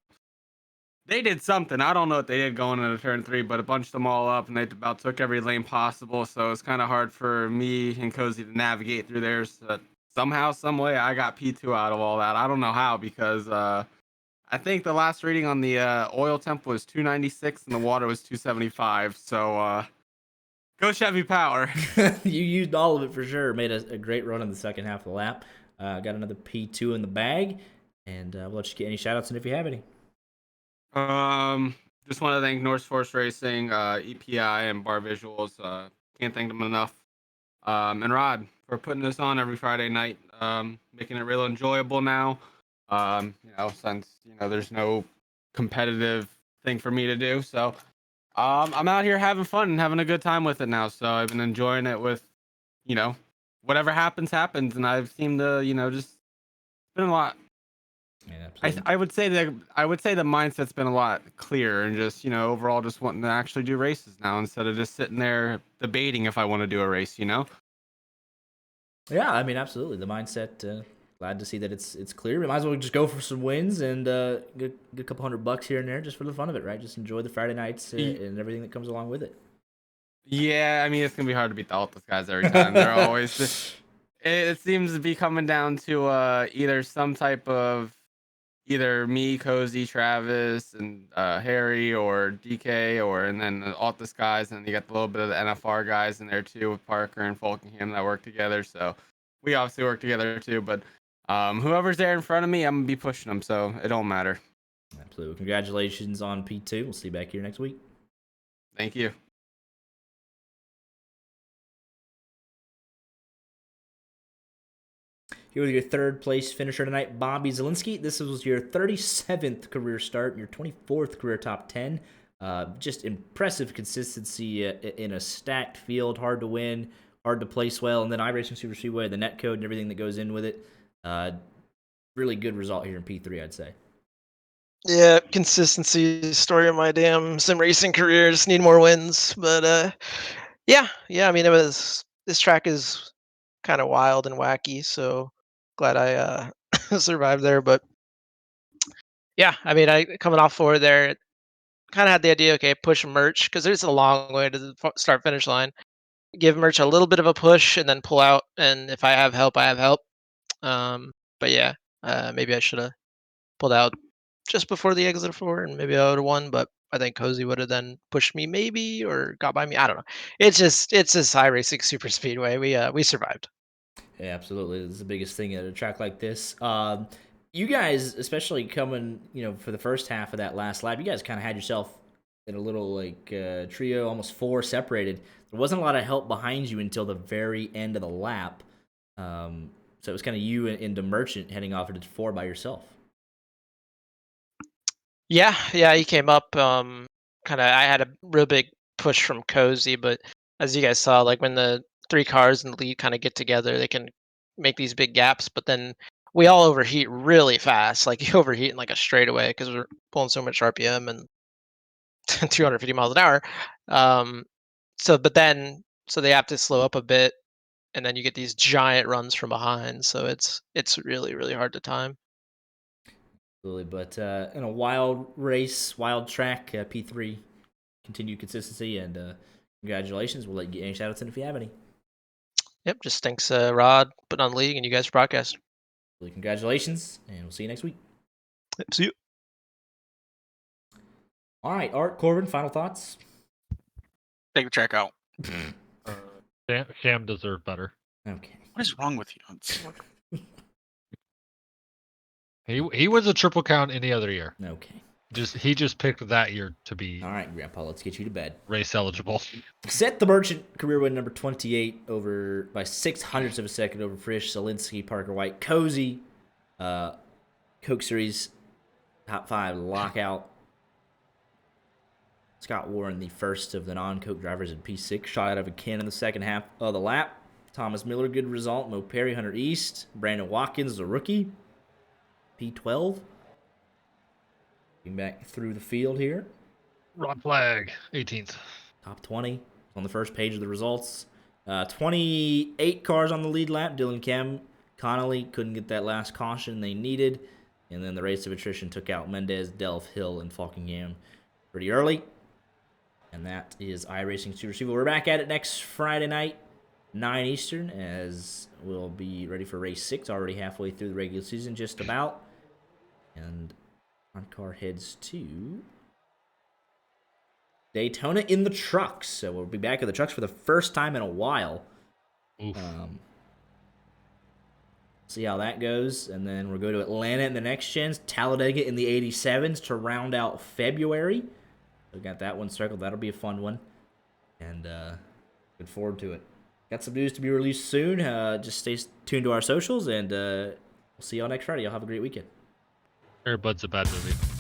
They did something. I don't know what they did going into turn 3, but it bunched them all up, and they about took every lane possible. So it's kind of hard for me and Cozy to navigate through there. So somehow, some way, I got P2 out of all that. I don't know how, because I think the last reading on the oil temp was 296 and the water was 275. So go Chevy Power. You used all of it for sure. Made a great run in the second half of the lap. Got another P2 in the bag, and we'll let you get any shout-outs in if you have any. Just want to thank North Force Racing, EPI, and Bar Visuals. Can't thank them enough. And Rod for putting this on every Friday night, making it real enjoyable now. Since there's no competitive thing for me to do, so I'm out here having fun and having a good time with it now. So I've been enjoying it with, whatever happens, and I've seemed to, just been a lot. Yeah, I would say the mindset's been a lot clearer, and just overall just wanting to actually do races now instead of just sitting there debating if I want to do a race. Yeah, I mean, absolutely. The mindset. Glad to see that it's clear. We might as well just go for some wins and get a couple $100 here and there just for the fun of it, right? Just enjoy the Friday nights and everything that comes along with it. Yeah, I mean, it's gonna be hard to beat the Altus guys every time. They're always. It seems to be coming down to either some type of either me, Cozy, Travis, and Harry, or DK, and then the Altus guys, and you got a little bit of the NFR guys in there too with Parker and Folkingham that work together. So we obviously work together too. But whoever's there in front of me, I'm gonna be pushing them, so it don't matter. Absolutely. Congratulations on P2. We'll see you back here next week. Thank you. Here with your third place finisher tonight, Bobby Zielinski. This was your 37th career start and your 24th career top 10. Just impressive consistency in a stacked field. Hard to win, hard to place well. And then iRacing Superspeedway, the net code and everything that goes in with it. Really good result here in P3, I'd say. Yeah, consistency is the story of my damn sim racing career. Just need more wins. But yeah. I mean, this track is kind of wild and wacky. So glad I survived there. But yeah, I mean, I coming off forward there, kind of had the idea. Okay, push merch because there's a long way to the start finish line. Give merch a little bit of a push and then pull out. And if I have help, I have help. But yeah, maybe I should have pulled out just before the exit 4, and maybe I would have won. But I think Cozy would have then pushed me, maybe, or got by me. I don't know. It's just iRacing Super Speedway. We survived. Yeah, absolutely. This is the biggest thing at a track like this. You guys, especially coming, for the first half of that last lap, you guys kind of had yourself in a little trio, almost 4 separated. There wasn't a lot of help behind you until the very end of the lap. So it was kind of you into Merchant heading off into 4 by yourself. Yeah, he came up. I had a real big push from Cozy, but as you guys saw, like when the 3 cars in the lead kind of get together, they can make these big gaps. But then we all overheat really fast. Like you overheat in like a straightaway because we're pulling so much RPM and 250 miles an hour. So they have to slow up a bit, and then you get these giant runs from behind. So it's really, really hard to time. Absolutely, but in a wild race, wild track, P3, continued consistency, and congratulations. We'll let you get any shout-outs in if you have any. Yep, just thanks, Rod, putting on the league, and you guys for broadcast. Congratulations, and we'll see you next week. Yep, see you. All right, Art, Corbin, final thoughts? Take the track out. Sham deserved better. Okay. What is wrong with you? It's like- He was a triple count any other year. Okay. He just picked that year to be All right, Grandpa, let's get you to bed. race eligible. Set the Merchant career win number 28 over by 600ths of a second over Frisch, Zielinski, Parker White, Cozy, Coke Series top 5 lockout. Scott Warren, the first of the non-Coke drivers in P6, shot out of a cannon in the second half of the lap. Thomas Miller, good result. Mo Perry, Hunter East. Brandon Watkins, the rookie, P12. Back through the field here. Ron Flag, 18th. Top 20 on the first page of the results. 28 cars on the lead lap. Dylan Kemp, Connolly couldn't get that last caution they needed. And then the race of attrition took out Mendez, Delph, Hill, and Falkingham pretty early. And that is iRacing Super Speedway. We're back at it next Friday night, 9 Eastern, as we'll be ready for race 6, already halfway through the regular season, just about. And RODDCAR heads to Daytona in the trucks. So we'll be back in the trucks for the first time in a while. Oof. See how that goes. And then we'll go to Atlanta in the next gens, Talladega in the 87s to round out February. We got that one circled. That'll be a fun one. And look forward to it. Got some news to be released soon. Just stay tuned to our socials, and we'll see y'all next Friday. Y'all have a great weekend. Airbud's a bad movie.